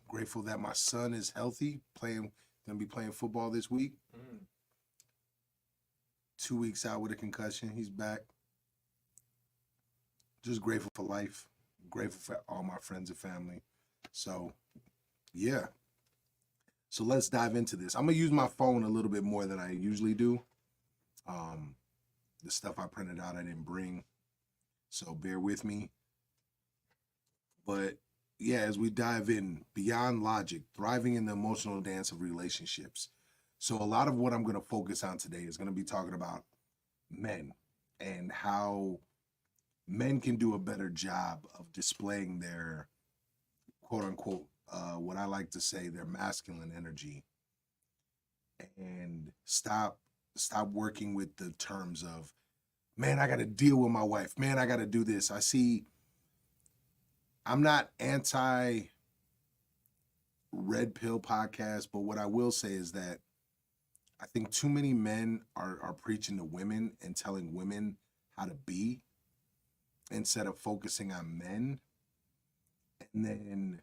Grateful that my son is healthy, gonna be playing football this week. Mm. 2 weeks out with a concussion. He's back. Just grateful for life. Grateful for all my friends and family. So yeah. So let's dive into this. I'm gonna use my phone a little bit more than I usually do. Um, the stuff I printed out I didn't bring, so bear with me. But yeah, as we dive in, beyond logic, thriving in the emotional dance of relationships. So a lot of what I'm gonna focus on today is gonna be talking about men and how men can do a better job of displaying their quote unquote, what I like to say, their masculine energy, and stop working with the terms of, man, I got to deal with my wife. Man, I got to do this. I'm not anti red pill podcast, but what I will say is that I think too many men are preaching to women and telling women how to be instead of focusing on men, and then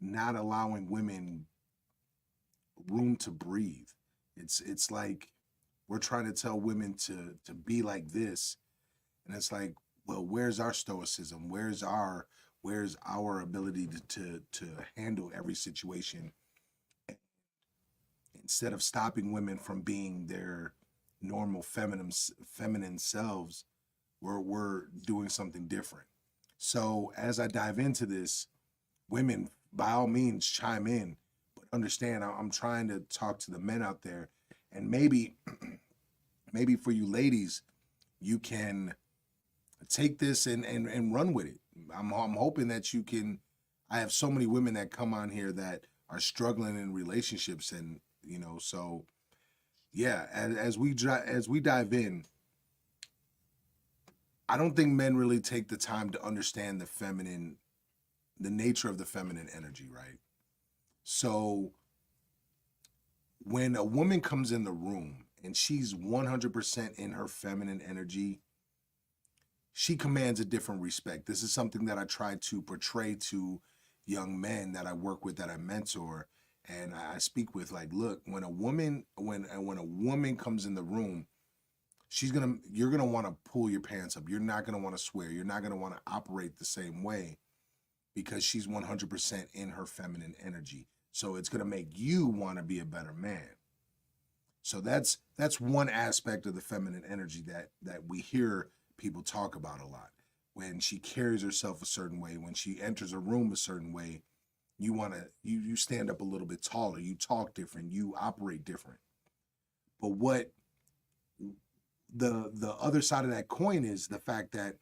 not allowing women room to breathe. It's like we're trying to tell women to be like this, and it's like, well, where's our stoicism? Where's our ability to handle every situation instead of stopping women from being their normal feminine selves? We're doing something different. So as I dive into this, women, by all means, chime in, but understand I'm trying to talk to the men out there, and maybe for you ladies, you can take this and run with it. I'm hoping that you can. I have so many women that come on here that are struggling in relationships, and so yeah. As we dive in, I don't think men really take the time to understand the nature of the feminine energy, right? So when a woman comes in the room and she's 100% in her feminine energy, she commands a different respect. This is something that I try to portray to young men that I work with, that I mentor, and I speak with. Like, look, when a woman comes in the room, you're gonna want to pull your pants up. You're not gonna want to swear. You're not gonna want to operate the same way because she's 100% in her feminine energy. So it's gonna make you want to be a better man. So that's one aspect of the feminine energy that we hear people talk about a lot. When she carries herself a certain way, when she enters a room a certain way, you stand up a little bit taller, you talk different, you operate different. But what the other side of that coin is the fact that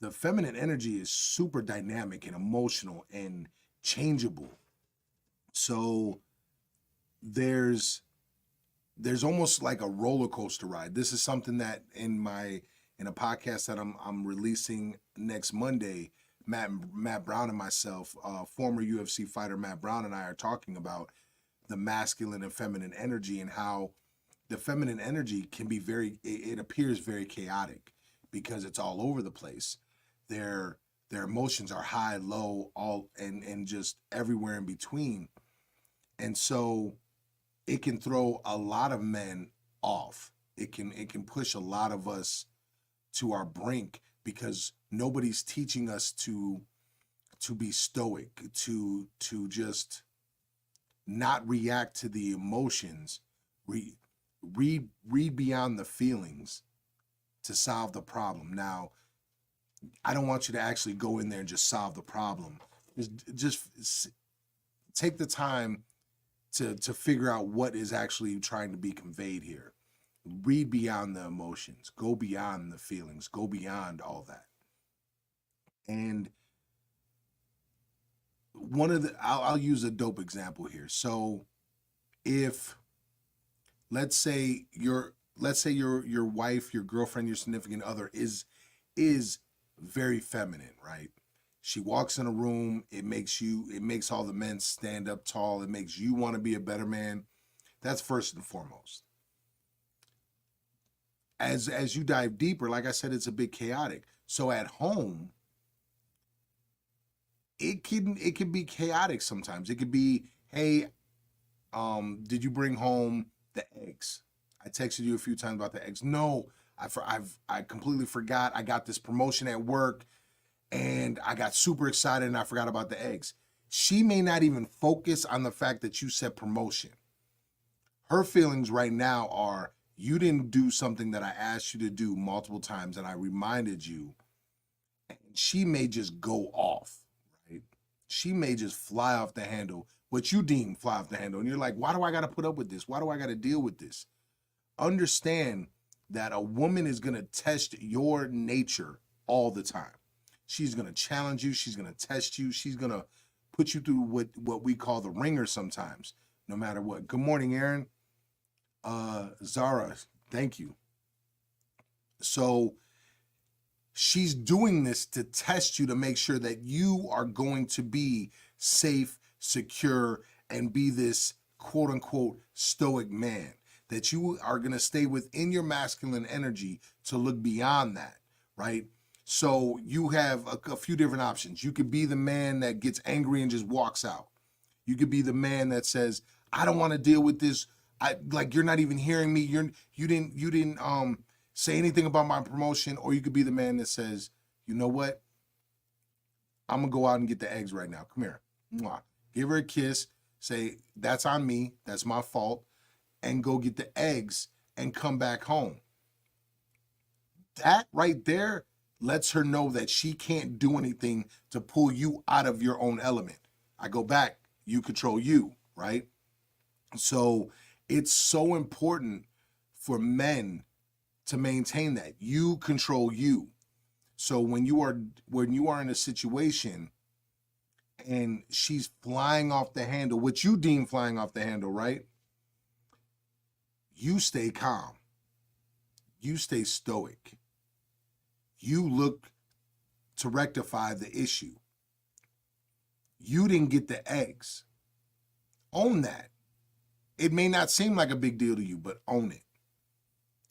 the feminine energy is super dynamic and emotional and changeable. So there's there's almost like a roller coaster ride. This is something that in a podcast that I'm releasing next Monday, Matt Brown and myself, former UFC fighter Matt Brown and I are talking about the masculine and feminine energy, and how the feminine energy can be it appears very chaotic because it's all over the place. Their their emotions are high, low, all and just everywhere in between. And so it can throw a lot of men off. It can push a lot of us to our brink because nobody's teaching us to be stoic, to just not react to the emotions, read read beyond the feelings to solve the problem. Now, I don't want you to actually go in there and just solve the problem. Just take the time to figure out what is actually trying to be conveyed here. Read beyond the emotions, go beyond the feelings, go beyond all that. And I'll use a dope example here. So if let's say your wife, your girlfriend, your significant other is very feminine, right? She walks in a room, it makes all the men stand up tall, it makes you want to be a better man. That's first and foremost. As you dive deeper, like I said, it's a bit chaotic. So at home, it can be chaotic sometimes. It could be, hey, did you bring home the eggs? I texted you a few times about the eggs. No, I completely forgot. I got this promotion at work and I got super excited and I forgot about the eggs. She may not even focus on the fact that you said promotion. Her feelings right now are, you didn't do something that I asked you to do multiple times and I reminded you. And she may just go off, right? She may just fly off the handle, what you deem fly off the handle. And you're like, why do I got to put up with this? Why do I got to deal with this? Understand that a woman is going to test your nature all the time. She's going to challenge you. She's going to test you. She's going to put you through what we call the ringer sometimes, no matter what. Good morning, Aaron. Zara, thank you. So she's doing this to test you, to make sure that you are going to be safe, secure, and be this quote unquote stoic man, that you are going to stay within your masculine energy to look beyond that, right? So you have a few different options. You could be the man that gets angry and just walks out. You could be the man that says, I don't want to deal with this. Like, you're not even hearing me. You didn't say anything about my promotion. Or you could be the man that says, you know what? I'm gonna go out and get the eggs right now. Come here. Mwah. Give her a kiss. Say, that's on me. That's my fault. And go get the eggs and come back home. That right there lets her know that she can't do anything to pull you out of your own element. I go back, you control you, right? So it's so important for men to maintain that. You control you. So when you are in a situation and she's flying off the handle, what you deem flying off the handle, right? You stay calm. You stay stoic. You look to rectify the issue. You didn't get the eggs. Own that. It may not seem like a big deal to you, but own it.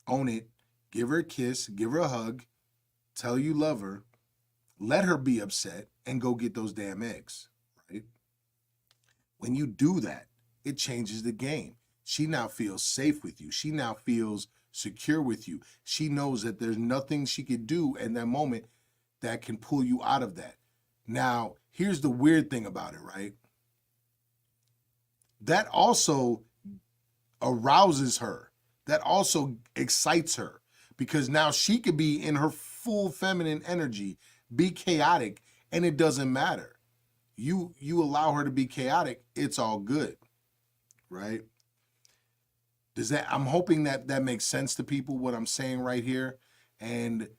Own it. Give her a kiss, give her a hug, tell you love her, let her be upset, and go get those damn eggs, right? When you do that, it changes the game. She now feels safe with you. She now feels secure with you. She knows that there's nothing she could do in that moment that can pull you out of that. Now, here's the weird thing about it, right? That also arouses her. That also excites her, because now she could be in her full feminine energy, be chaotic, and it doesn't matter. You allow her to be chaotic, it's all good, right? I'm hoping that makes sense to people, what I'm saying right here. And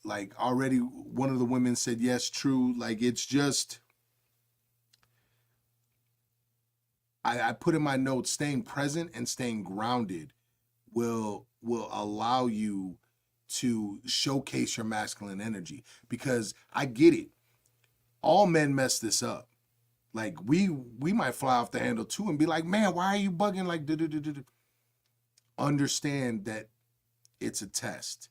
like, already one of the women said, yes, true. Like, it's just, I put in my notes, staying present and staying grounded will allow you to showcase your masculine energy. Because I get it. All men mess this up. Like, we might fly off the handle too and be like, man, why are you bugging? Like, understand that it's a test.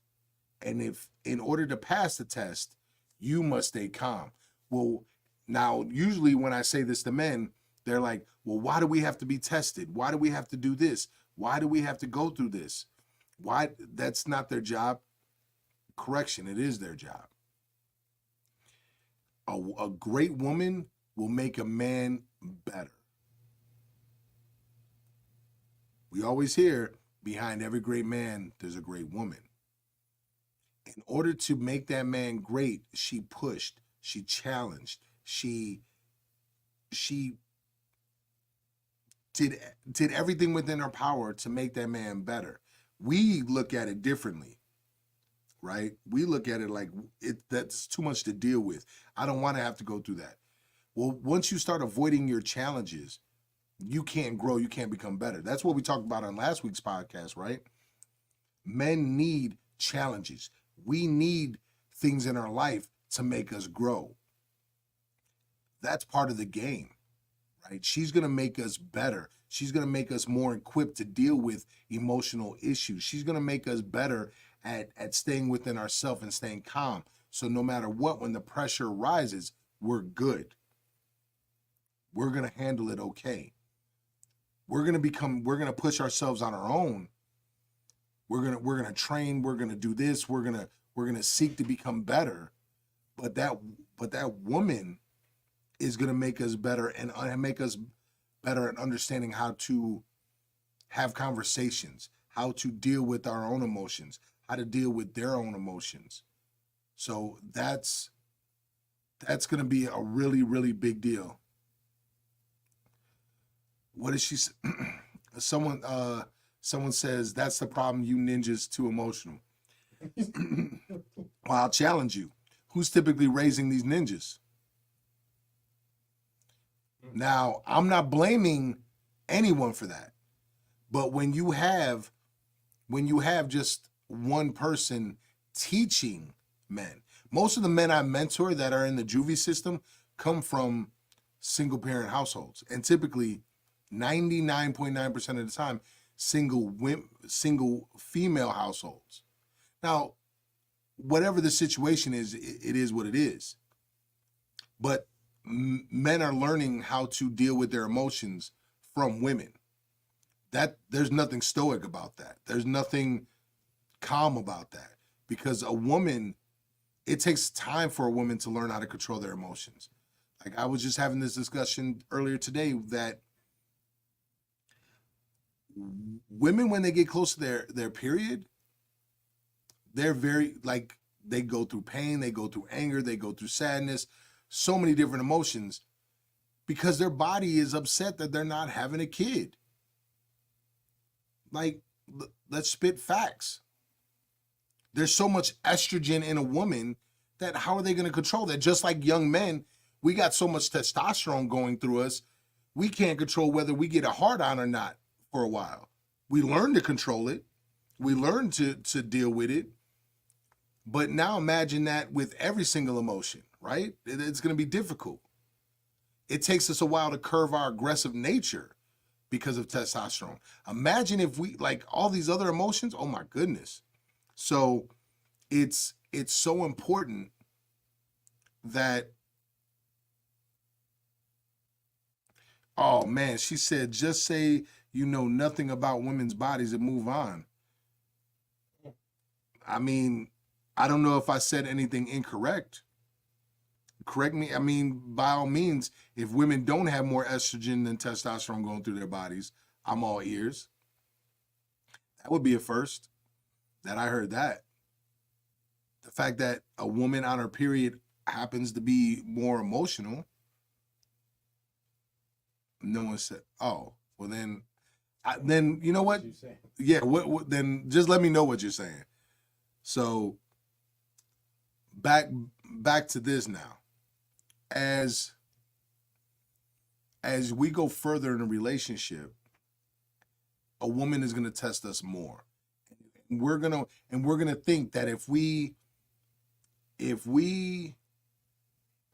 And if in order to pass the test, you must stay calm. Well, now, usually when I say this to men, they're like, well, why do we have to be tested? Why do we have to do this? Why do we have to go through this? Why? That's not their job. Correction, it is their job. A great woman will make a man better. We always hear, behind every great man, there's a great woman. In order to make that man great, she pushed, she challenged, she did everything within her power to make that man better. We look at it differently, right? We look at it like, that's too much to deal with. I don't want to have to go through that. Well, once you start avoiding your challenges, you can't grow, you can't become better. That's what we talked about on last week's podcast, right? Men need challenges. We need things in our life to make us grow. That's part of the game, right? She's going to make us better. She's going to make us more equipped to deal with emotional issues. She's going to make us better at staying within ourselves and staying calm. So no matter what, when the pressure rises, we're good. we're going to handle it okay. We're going to push ourselves on our own. We're going to train, we're going to do this, we're going to seek to become better. But that woman is going to make us better and make us better at understanding how to have conversations, how to deal with our own emotions, how to deal with their own emotions. So that's going to be a really, really big deal. What is she? Someone says that's the problem. You ninjas too emotional. Well, I'll challenge you. Who's typically raising these ninjas? Now, I'm not blaming anyone for that. But when you have just one person teaching men, most of the men I mentor that are in the juvie system come from single parent households, and typically 99.9% of the time single female households. Now, whatever the situation is, it is what it is. But men are learning how to deal with their emotions from women. That there's nothing stoic about that. There's nothing calm about that, because a woman, it takes time for a woman to learn how to control their emotions. Like I was just having this discussion earlier today that women, when they get close to their period, they're very, like, they go through pain, they go through anger, they go through sadness, so many different emotions, because their body is upset that they're not having a kid. Like, let's spit facts. There's so much estrogen in a woman that how are they going to control that? Just like young men, we got so much testosterone going through us, we can't control whether we get a hard on or not for a while. We learn to control it. We learn to deal with it. But now imagine that with every single emotion, right? It's going to be difficult. It takes us a while to curb our aggressive nature because of testosterone. Imagine if we, like all these other emotions, oh my goodness. So it's so important that, oh man, she said, just say you know nothing about women's bodies and move on. I mean, I don't know if I said anything incorrect. Correct me. I mean, by all means, if women don't have more estrogen than testosterone going through their bodies, I'm all ears. That would be a first that I heard that. The fact that a woman on her period happens to be more emotional, no one said, oh, well then you know what? Yeah, what then just let me know what you're saying. So back to this now. As we go further in a relationship, a woman is going to test us more. We're going to think that if we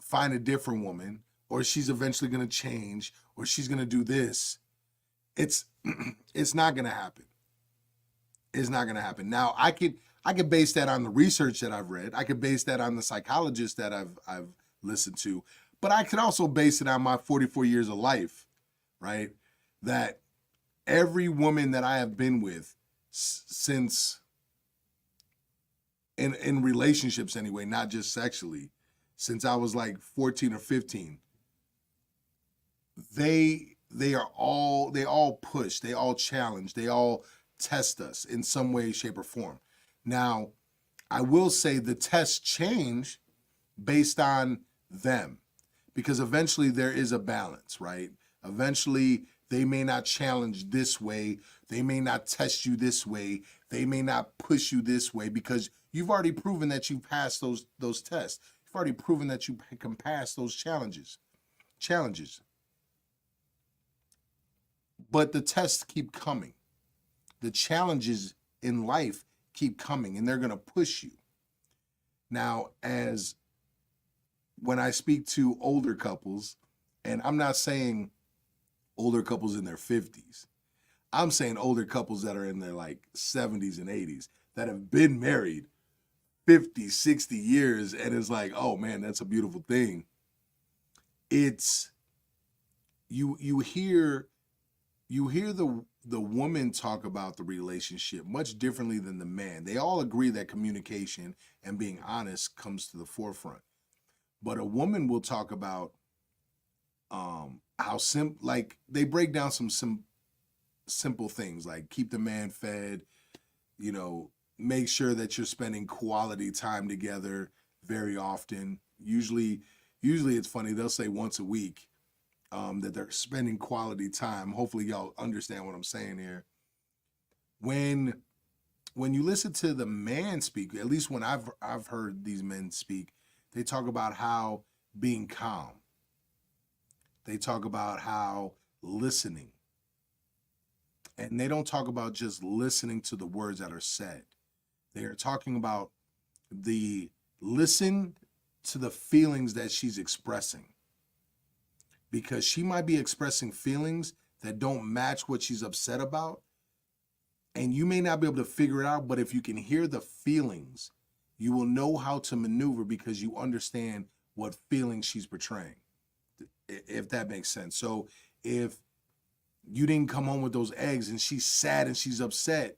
find a different woman, or she's eventually going to change, or she's going to do this, it's not going to happen. It's not going to happen. Now, I could base that on the research that I've read. I could base that on the psychologists that I've listened to, but I could also base it on my 44 years of life, right? That every woman that I have been with since in relationships anyway, not just sexually, since I was like 14 or 15, they all push, they all challenge, they all test us in some way, shape, or form. Now, I will say the tests change based on them, because eventually there is a balance, right? Eventually they may not challenge this way, they may not test you this way, they may not push you this way, because you've already proven that you passed those tests. You've already proven that you can pass those challenges. But the tests keep coming. The challenges in life keep coming, and they're going to push you. Now, as when I speak to older couples, and I'm not saying older couples in their 50s, I'm saying older couples that are in their like 70s and 80s that have been married 50, 60 years, and it's like, oh man, that's a beautiful thing. It's you hear the woman talk about the relationship much differently than the man. They all agree that communication and being honest comes to the forefront. But a woman will talk about how like they break down some simple things like keep the man fed, you know, make sure that you're spending quality time together very often. Usually it's funny, they'll say once a week, that they're spending quality time. Hopefully y'all understand what I'm saying here. When you listen to the man speak, at least when I've heard these men speak, they talk about how being calm. They talk about how listening. And they don't talk about just listening to the words that are said. They are talking about the listen to the feelings that she's expressing. Because she might be expressing feelings that don't match what she's upset about. And you may not be able to figure it out, but if you can hear the feelings, you will know how to maneuver because you understand what feelings she's portraying, if that makes sense. So if you didn't come home with those eggs and she's sad and she's upset,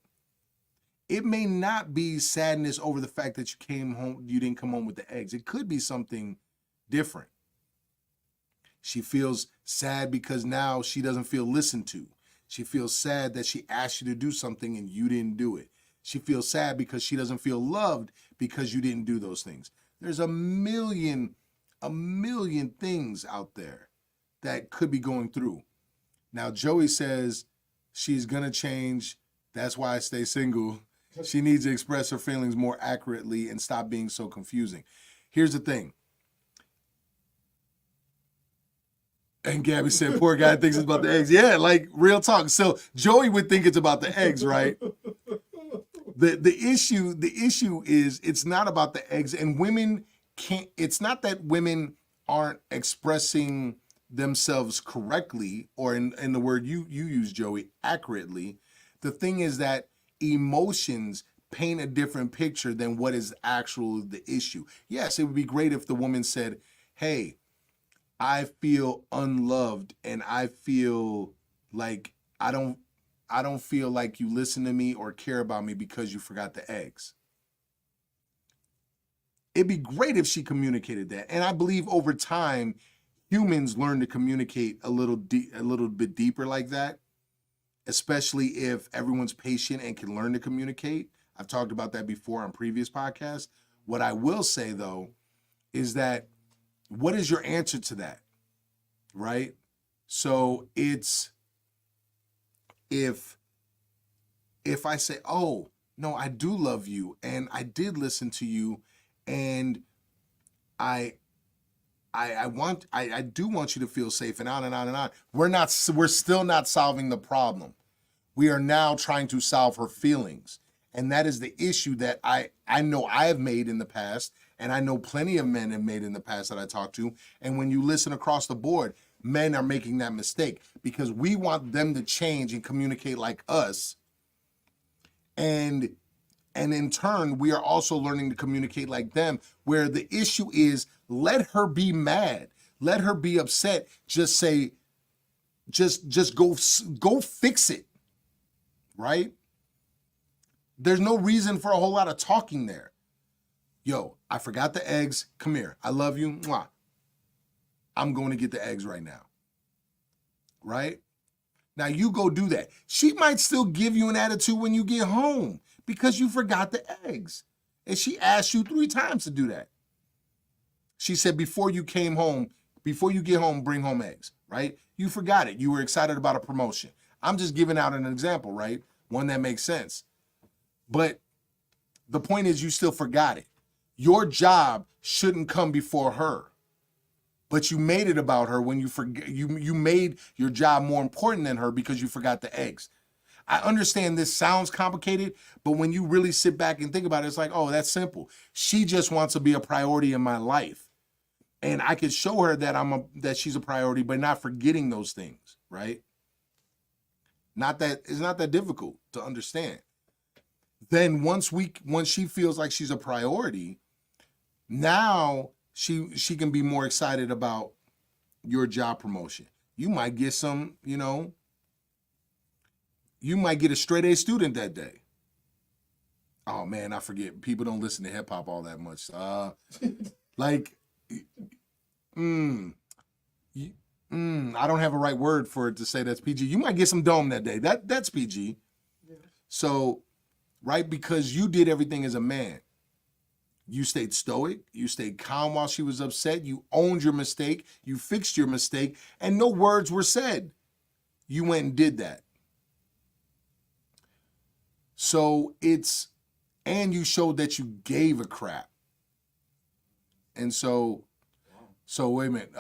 it may not be sadness over the fact that you didn't come home with the eggs. It could be something different. She feels sad because now she doesn't feel listened to. She feels sad that she asked you to do something and you didn't do it. She feels sad because she doesn't feel loved because you didn't do those things. There's a million things out there that could be going through. Now, Joey says she's going to change. That's why I stay single. She needs to express her feelings more accurately and stop being so confusing. Here's the thing. And Gabby said, poor guy thinks it's about the eggs. Yeah, like real talk. So Joey would think it's about the eggs, right? The issue is it's not about the eggs, and women can't, it's not that women aren't expressing themselves correctly, or in the word you use, Joey, accurately. The thing is that emotions paint a different picture than what is actually the issue. Yes, it would be great if the woman said, hey, I feel unloved and I feel like I don't feel like you listen to me or care about me because you forgot the eggs. It'd be great if she communicated that. And I believe over time, humans learn to communicate a little bit deeper like that, especially if everyone's patient and can learn to communicate. I've talked about that before on previous podcasts. What I will say, though, is that what is your answer to that, right? So it's if I say, oh, no, I do love you and I did listen to you and I do want you to feel safe and on and on and on. We're still not solving the problem. We are now trying to solve her feelings. And that is the issue that I know I have made in the past, and I know plenty of men have made in the past that I talk to. And when you listen across the board, men are making that mistake because we want them to change and communicate like us. And in turn, we are also learning to communicate like them, where the issue is let her be mad. Let her be upset. Just say, just go fix it, right? There's no reason for a whole lot of talking there. Yo, I forgot the eggs. Come here. I love you. Mwah. I'm going to get the eggs right now. Right? Now you go do that. She might still give you an attitude when you get home because you forgot the eggs. And she asked you 3 times to do that. She said, before you get home, bring home eggs, right? You forgot it. You were excited about a promotion. I'm just giving out an example, right? One that makes sense. But the point is you still forgot it. Your job shouldn't come before her. But you made it about her when you made your job more important than her because you forgot the eggs. I understand this sounds complicated, but when you really sit back and think about it, it's like, oh, that's simple. She just wants to be a priority in my life. And I could show her that she's a priority, but not forgetting those things, right? It's not that difficult to understand. Then once she feels like she's a priority, now she can be more excited about your job promotion. You might get some, you might get a straight A student that day. Oh man, I forget. People don't listen to hip hop all that much. Like, I don't have a right word for it to say that's PG. You might get some dome that day. That's PG. Yeah. So, right, because you did everything as a man. You stayed stoic. You stayed calm while she was upset. You owned your mistake. You fixed your mistake, and no words were said. You went and did that. So and you showed that you gave a crap. And so wait a minute.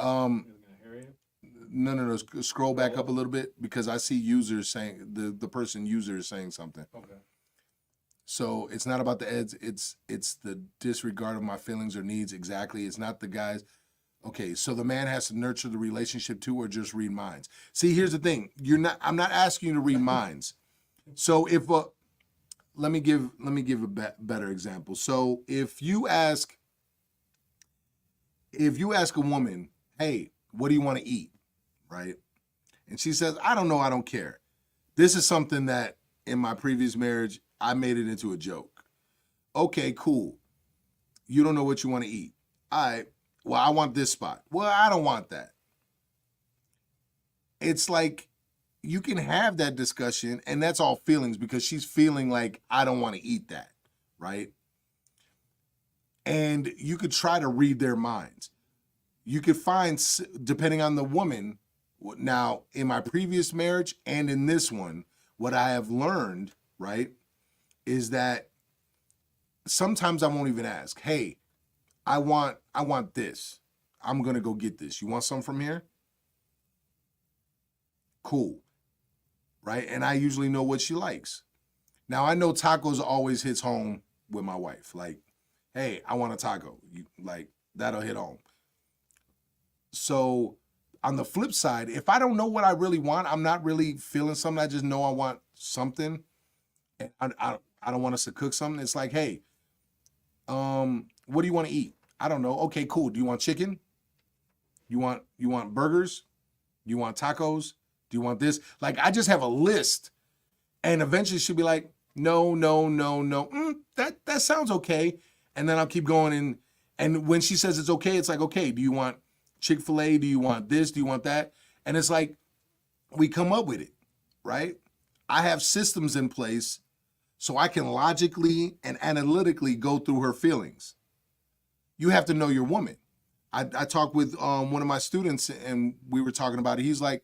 No. Scroll back up a little bit because I see users saying the person user is saying something. Okay. So it's not about the eds. It's the disregard of my feelings or needs. Exactly. It's not the guys. Okay. So the man has to nurture the relationship too, or just read minds. See, here's the thing. I'm not asking you to read minds. So let me give a better example. So if you ask a woman, hey, what do you want to eat? Right? And she says, I don't know, I don't care. This is something that in my previous marriage, I made it into a joke. Okay, cool. You don't know what you want to eat. All right, well, I want this spot. Well, I don't want that. It's like you can have that discussion, and that's all feelings because she's feeling like, I don't want to eat that, right? And you could try to read their minds. You could find, depending on the woman, now in my previous marriage and in this one, what I have learned, right, is that sometimes I won't even ask, hey, I want this. I'm going to go get this. You want some from here? Cool. Right? And I usually know what she likes. Now, I know tacos always hits home with my wife. Like, hey, I want a taco. That'll hit home. So on the flip side, if I don't know what I really want, I'm not really feeling something, I just know I want something, and I don't want us to cook something. It's like, hey, what do you want to eat? I don't know. Okay, cool. Do you want chicken? You want burgers? Do you want tacos? Do you want this? Like, I just have a list, and eventually she'll be like, no. That sounds okay. And then I'll keep going, and when she says it's okay, it's like, okay, do you want Chick-fil-A? Do you want this? Do you want that? And it's like, we come up with it, right? I have systems in place so I can logically and analytically go through her feelings. You have to know your woman. I talked with one of my students, and we were talking about it. He's like,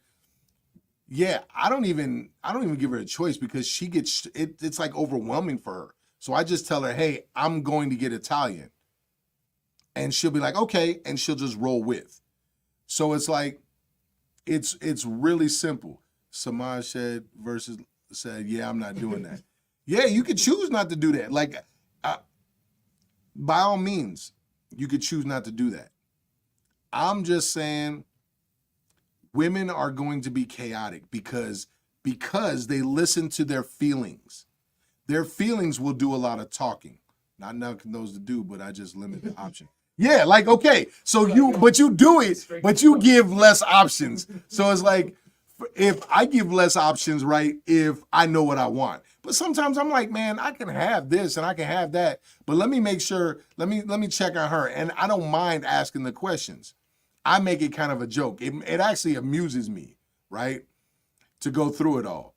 yeah, I don't even give her a choice because she gets it's like overwhelming for her. So I just tell her, hey, I'm going to get Italian. And she'll be like, okay, and she'll just roll with. So it's like, it's really simple. Samaj said, yeah, I'm not doing that. Yeah, you could choose not to do that. Like, by all means, you could choose not to do that. I'm just saying women are going to be chaotic because they listen to their feelings. Their feelings will do a lot of talking. Not knocking those to do, but I just limit the option. Yeah, like, okay, so but you do it, but you give less options. So it's like, if I give less options, right, if I know what I want. But sometimes I'm like, man, I can have this and I can have that, but let me make sure, let me check on her. And I don't mind asking the questions. I make it kind of a joke. It actually amuses me, right, to go through it all.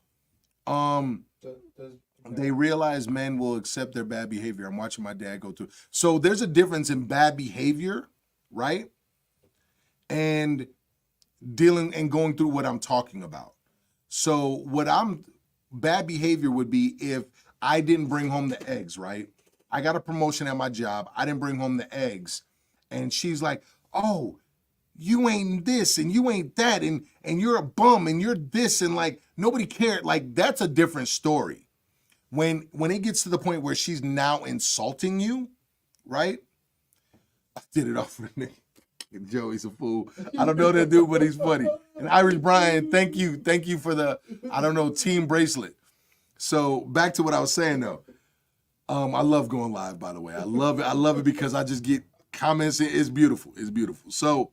They realize men will accept their bad behavior. I'm watching my dad go through. So there's a difference in bad behavior, right? And dealing and going through what I'm talking about. So bad behavior would be if I didn't bring home the eggs, right? I got a promotion at my job. I didn't bring home the eggs. And she's like, oh, you ain't this and you ain't that. And you're a bum and you're this. And like, nobody cared. Like, that's a different story. When it gets to the point where she's now insulting you, right? I did it off for the nigga. Joey's a fool. I don't know that dude, but he's funny. And Irish Brian, thank you for the, team bracelet. So back to what I was saying though. I love going live, by the way. I love it because I just get comments. It's beautiful. So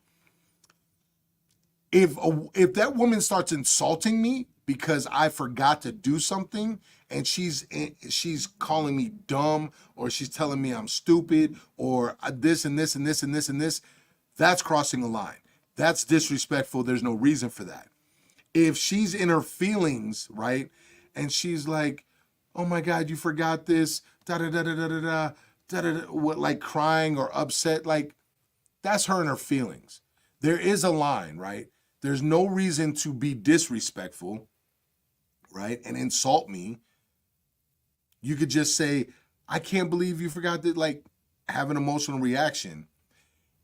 If that woman starts insulting me because I forgot to do something, and she's calling me dumb, or she's telling me I'm stupid, or this and this and this and this and this, that's crossing a line. That's disrespectful. There's no reason for that. If she's in her feelings, right, and she's like, "Oh my God, you forgot this," da da da da da da da da da, what, like crying or upset, like that's her in her feelings. There is a line, right? There's no reason to be disrespectful, right, and insult me. You could just say, "I can't believe you forgot that," like have an emotional reaction.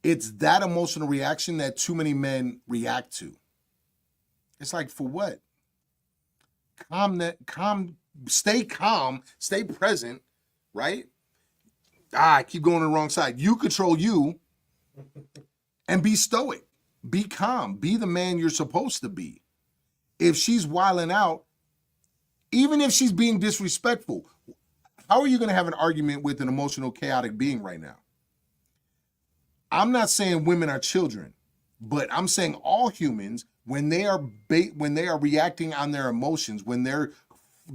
It's that emotional reaction that too many men react to. It's like, for what? Stay calm, stay present, right? I keep going on the wrong side. You control you and be stoic. Be calm. Be the man you're supposed to be. If she's wilding out, even if she's being disrespectful, how are you going to have an argument with an emotional, chaotic being right now? I'm not saying women are children, but I'm saying all humans, when they are reacting on their emotions, when they're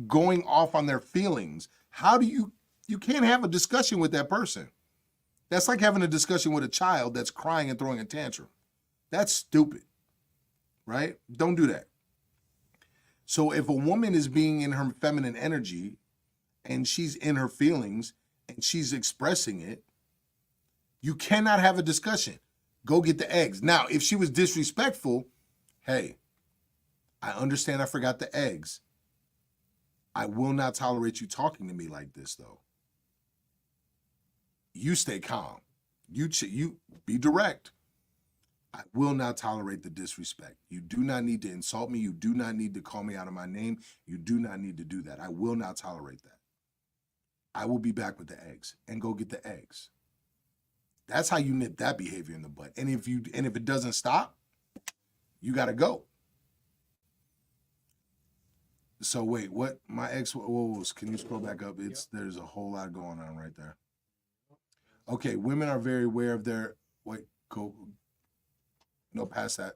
going off on their feelings, how do you can't have a discussion with that person. That's like having a discussion with a child that's crying and throwing a tantrum. That's stupid, right? Don't do that. So if a woman is being in her feminine energy and she's in her feelings and she's expressing it, you cannot have a discussion. Go get the eggs. Now, if she was disrespectful, hey, I understand I forgot the eggs. I will not tolerate you talking to me like this, though. You stay calm. You be direct. I will not tolerate the disrespect. You do not need to insult me. You do not need to call me out of my name. You do not need to do that. I will not tolerate that. I will be back with the eggs, and go get the eggs. That's how you nip that behavior in the butt. And if it doesn't stop, you got to go. So wait, what? My ex, can you scroll back up? There's a whole lot going on right there. Okay, women are very aware of their, no, past that.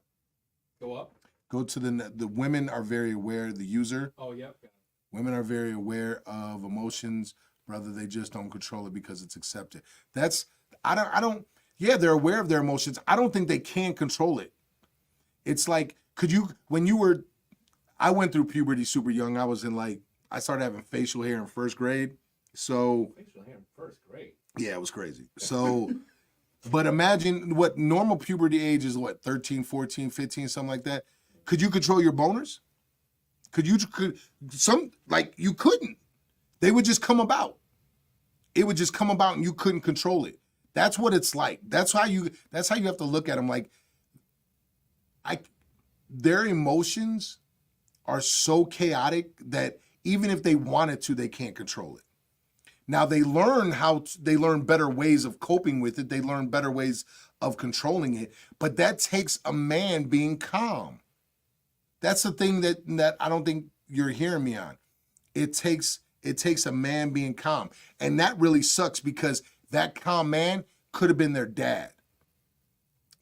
Go up. Go to the women are very aware, the user. Oh, yep. Women are very aware of emotions, brother. They just don't control it because it's accepted. Yeah, they're aware of their emotions. I don't think they can control it. It's like, I went through puberty super young. I started having facial hair in first grade. So. Facial hair in first grade? Yeah, it was crazy. So, but imagine what normal puberty age is, 13, 14, 15, something like that. Could you control your boners? You couldn't. They would just come about. It would just come about and you couldn't control it. That's what it's like. That's how you have to look at them. Like, their emotions are so chaotic that even if they wanted to, they can't control it. Now they learn better ways of coping with it. They learn better ways of controlling it, but that takes a man being calm. That's the thing that I don't think you're hearing me on. It takes a man being calm. And that really sucks because that calm man could have been their dad.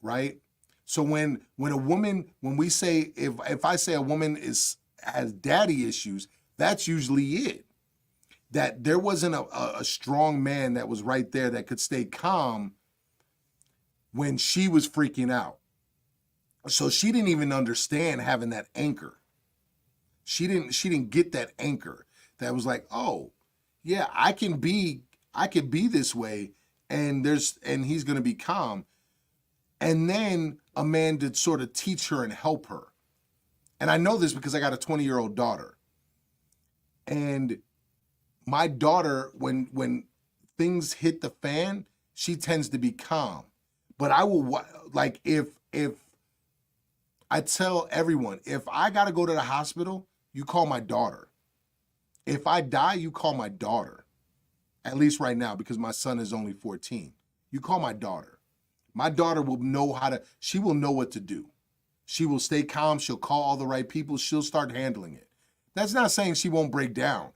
Right? So when we say, if I say a woman has daddy issues, that's usually it. That there wasn't a strong man that was right there that could stay calm when she was freaking out. So she didn't even understand having that anchor. She didn't get that anchor that was like, oh, yeah, I can be this way, and he's gonna be calm. And then a man did sort of teach her and help her. And I know this because I got a 20-year-old daughter. And my daughter, when things hit the fan, she tends to be calm. But I will, like, if I tell everyone, if I got to go to the hospital, you call my daughter. If I die, you call my daughter. At least right now, because my son is only 14. You call my daughter. My daughter will know she will know what to do. She will stay calm. She'll call all the right people. She'll start handling it. That's not saying she won't break down.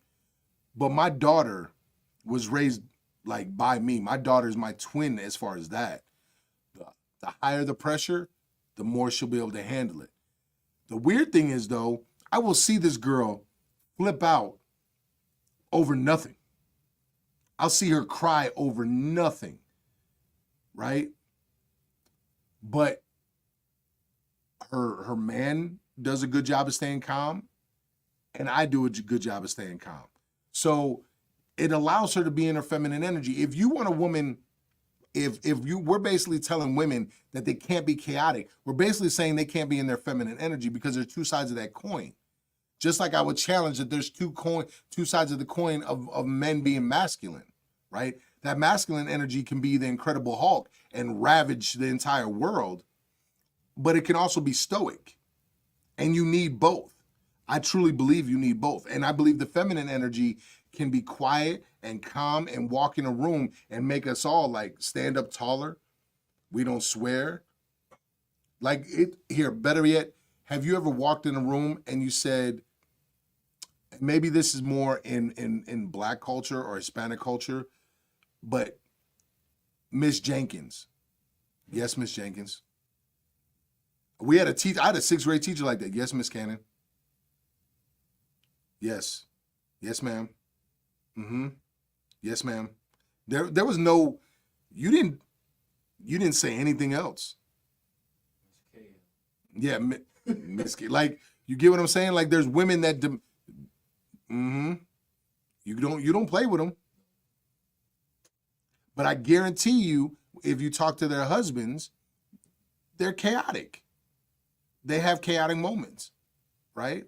But my daughter was raised like by me. My daughter's my twin as far as that. The higher the pressure, the more she'll be able to handle it. The weird thing is, though, I will see this girl flip out over nothing. I'll see her cry over nothing, right? But her man does a good job of staying calm, and I do a good job of staying calm. So it allows her to be in her feminine energy. If you want a woman, we're basically telling women that they can't be chaotic. We're basically saying they can't be in their feminine energy because there's two sides of that coin. Just like I would challenge that there's two sides of the coin of men being masculine, right? That masculine energy can be the Incredible Hulk and ravage the entire world, but it can also be stoic. And you need both. I truly believe you need both. And I believe the feminine energy can be quiet and calm and walk in a room and make us all like stand up taller. We don't swear. Like it here, better yet, have you ever walked in a room and you said, maybe this is more in Black culture or Hispanic culture, but Miss Jenkins. Yes, Miss Jenkins. We had I had a 6th grade teacher like that. Yes, Miss Cannon. Yes. Yes, ma'am. Mm-hmm. Yes, ma'am. There was no, you didn't say anything else. Yeah, Miss K. Like, you get what I'm saying? Like, there's women that you don't play with them. But I guarantee you, if you talk to their husbands, they're chaotic. They have chaotic moments, right?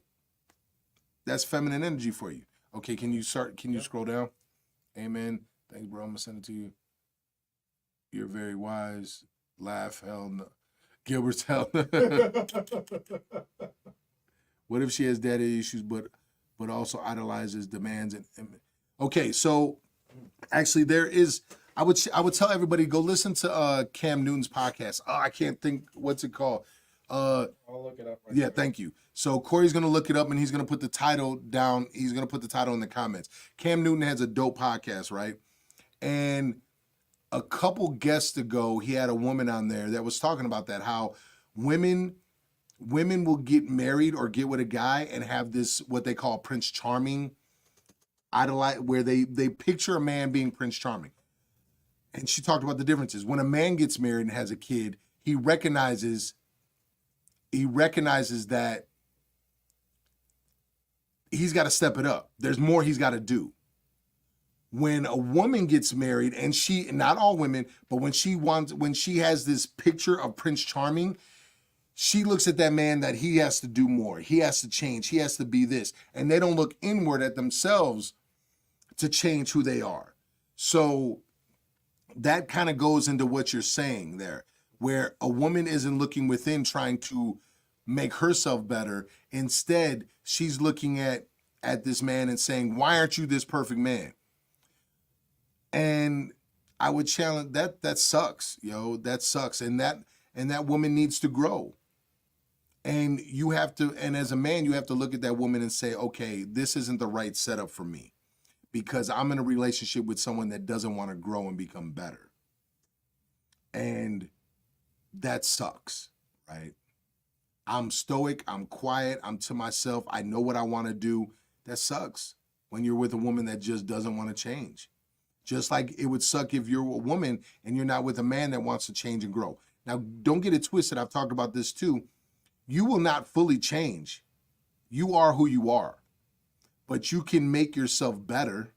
That's feminine energy for you. Okay, can you scroll down? Amen. Thanks, bro. I'm gonna send it to you. You're very wise. Laugh, hell no. Gilbert's hell. What if she has daddy issues, but also idolizes, demands, and okay, so actually there is. I would tell everybody go listen to Cam Newton's podcast. Oh, I can't think what's it called. I'll look it up. Yeah, thank you. So Corey's gonna look it up and he's gonna put the title down. He's gonna put the title in the comments. Cam Newton has a dope podcast, right? And a couple guests ago, he had a woman on there that was talking about that, how women will get married or get with a guy and have this what they call Prince Charming idolize, where they picture a man being Prince Charming. And she talked about the differences. When a man gets married and has a kid, he recognizes that he's got to step it up. There's more he's got to do. When a woman gets married, and not all women, but when she has this picture of Prince Charming, she looks at that man that he has to do more. He has to change. He has to be this. And they don't look inward at themselves to change who they are. So that kind of goes into what you're saying there, where a woman isn't looking within trying to make herself better. Instead, she's looking at this man and saying, why aren't you this perfect man? And I would challenge that sucks, yo. That sucks. And that woman needs to grow. And you have to, and as a man, you have to look at that woman and say, okay, this isn't the right setup for me because I'm in a relationship with someone that doesn't want to grow and become better. And that sucks, right? I'm stoic, I'm quiet, I'm to myself, I know what I want to do. That sucks when you're with a woman that just doesn't want to change. Just like it would suck if you're a woman and you're not with a man that wants to change and grow. Now, don't get it twisted. I've talked about this too. You will not fully change. You are who you are. But you can make yourself better.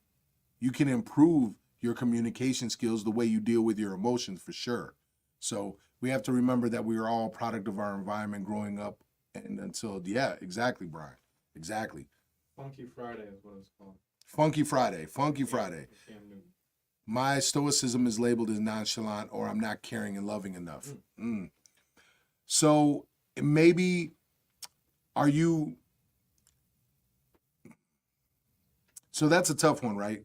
You can improve your communication skills, the way you deal with your emotions for sure. So we have to remember that we are all a product of our environment growing up and until, yeah, exactly, Brian. Exactly. Funky Friday is what it's called. Funky Friday. Funky Friday. Cam Newton. My stoicism is labeled as nonchalant or I'm not caring and loving enough. So maybe so that's a tough one, right?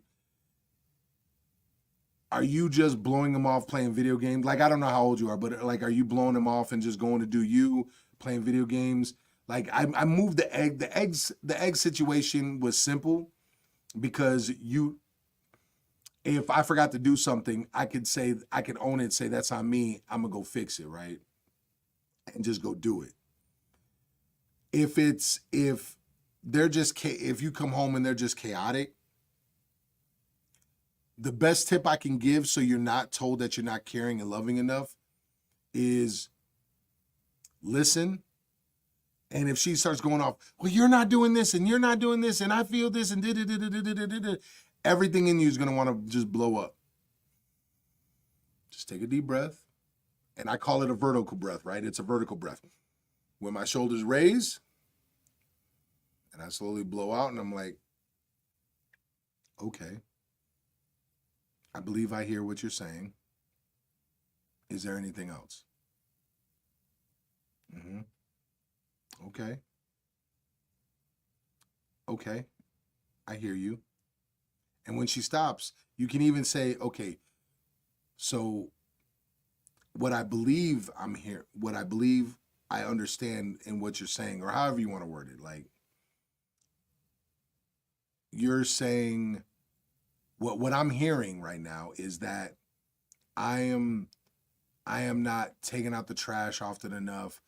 Are you just blowing them off playing video games? Like, I don't know how old you are, but like, are you blowing them off and just going to do you, playing video games? Like, I moved the egg. The egg situation was simple because if I forgot to do something, I could own it, say that's on me. I'm gonna go fix it, right? And just go do it. if if you come home and they're just chaotic, the best tip I can give so you're not told that you're not caring and loving enough is listen. And if she starts going off, well, you're not doing this and you're not doing this and I feel this and everything in you is going to want to just blow up. Just take a deep breath. And I call it a vertical breath, right? It's a vertical breath. When my shoulders raise and I slowly blow out and I'm like, okay, I believe I hear what you're saying. Is there anything else? Okay. Okay. I hear you. And when she stops, you can even say, okay, so what I believe I understand in what you're saying, or however you want to word it, like you're saying what I'm hearing right now is that I am not taking out the trash often enough.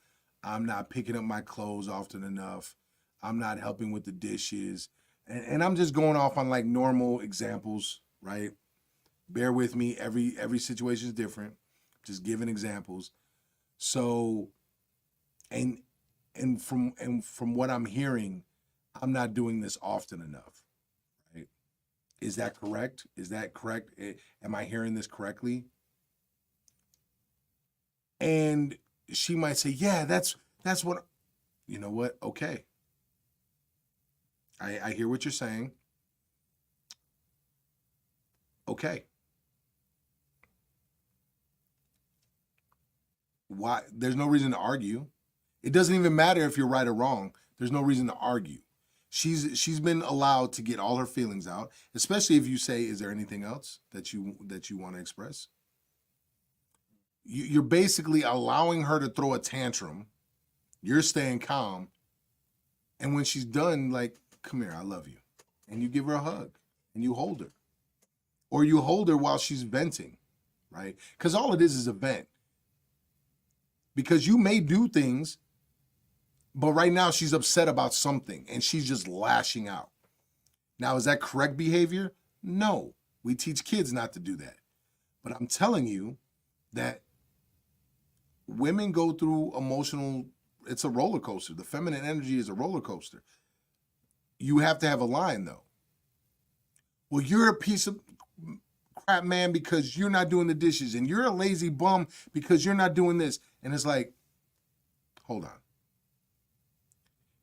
I'm not picking up my clothes often enough. I'm not helping with the dishes. And I'm just going off on like normal examples, right? Bear with me. Every situation is different. Just giving examples. So, and from what I'm hearing, I'm not doing this often enough, right? Is that correct? Is that correct? Am I hearing this correctly? And she might say, yeah, that's what, you know what? Okay. I hear what you're saying. Okay. Why? There's no reason to argue. It doesn't even matter if you're right or wrong. There's no reason to argue. She's been allowed to get all her feelings out, especially if you say, is there anything else that you want to express? You're basically allowing her to throw a tantrum. You're staying calm. And when she's done, like, come here, I love you. And you give her a hug and you hold her. Or you hold her while she's venting, right? Because all it is a vent. Because you may do things, but right now she's upset about something and she's just lashing out. Now, is that correct behavior? No. We teach kids not to do that. But I'm telling you that women go through it's a roller coaster. The feminine energy is a roller coaster. You have to have a line, though. Well, you're a piece of crap, man, because you're not doing the dishes, and you're a lazy bum because you're not doing this. And it's like, hold on.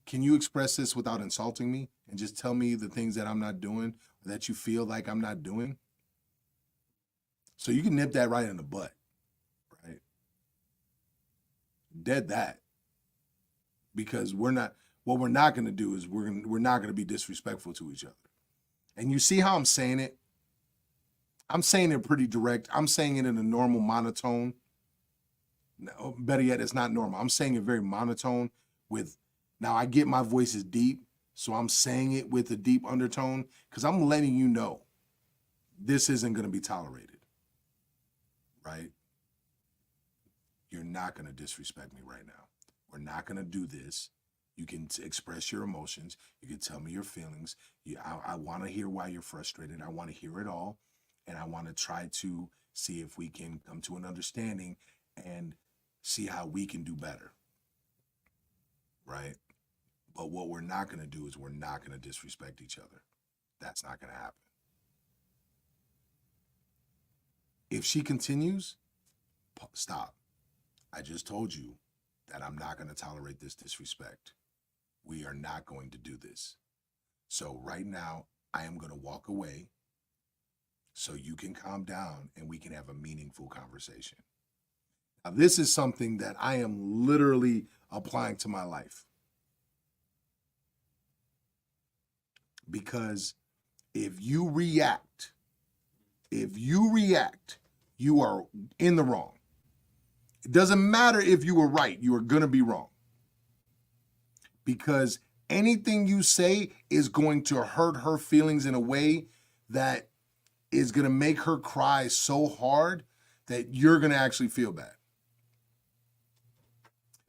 Can you express this without insulting me and just tell me the things that I'm not doing or that you feel like I'm not doing? So you can nip that right in the butt, right? Dead that. Because what we're not going to do is we're not going to be disrespectful to each other. And you see how I'm saying it? I'm saying it pretty direct. I'm saying it in a normal monotone. No, better yet, it's not normal. I'm saying it very monotone now I get my voice is deep, so I'm saying it with a deep undertone because I'm letting you know this isn't going to be tolerated, right? You're not going to disrespect me right now. We're not going to do this. You can express your emotions. You can tell me your feelings. I want to hear why you're frustrated. I want to hear it all. And I want to try to see if we can come to an understanding and see how we can do better. Right? But what we're not going to do is we're not going to disrespect each other. That's not going to happen. If she continues, stop. I just told you that I'm not going to tolerate this disrespect. We are not going to do this. So right now, I am going to walk away so you can calm down and we can have a meaningful conversation. Now, this is something that I am literally applying to my life. Because if you react, you are in the wrong. It doesn't matter if you were right, you are going to be wrong. Because anything you say is going to hurt her feelings in a way that is going to make her cry so hard that you're going to actually feel bad.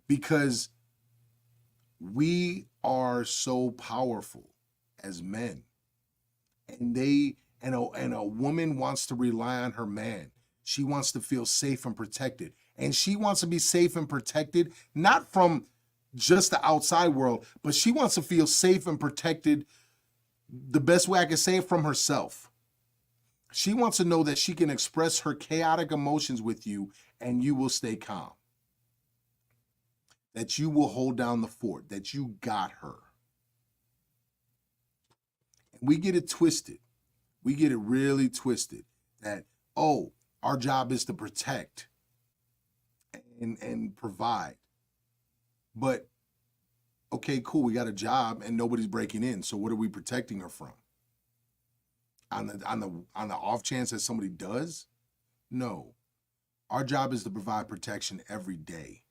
Because we are so powerful as men, and a woman wants to rely on her man. She wants to feel safe and protected, and she wants to be safe and protected not from just the outside world, but she wants to feel safe and protected. The best way I can say it, from herself. She wants to know that she can express her chaotic emotions with you and you will stay calm. That you will hold down the fort, that you got her. And we get it twisted. We get it really twisted that, oh, our job is to protect and provide. But, okay, cool, we got a job and nobody's breaking in. So what are we protecting her from? On the off chance that somebody does? No. Our job is to provide protection every day.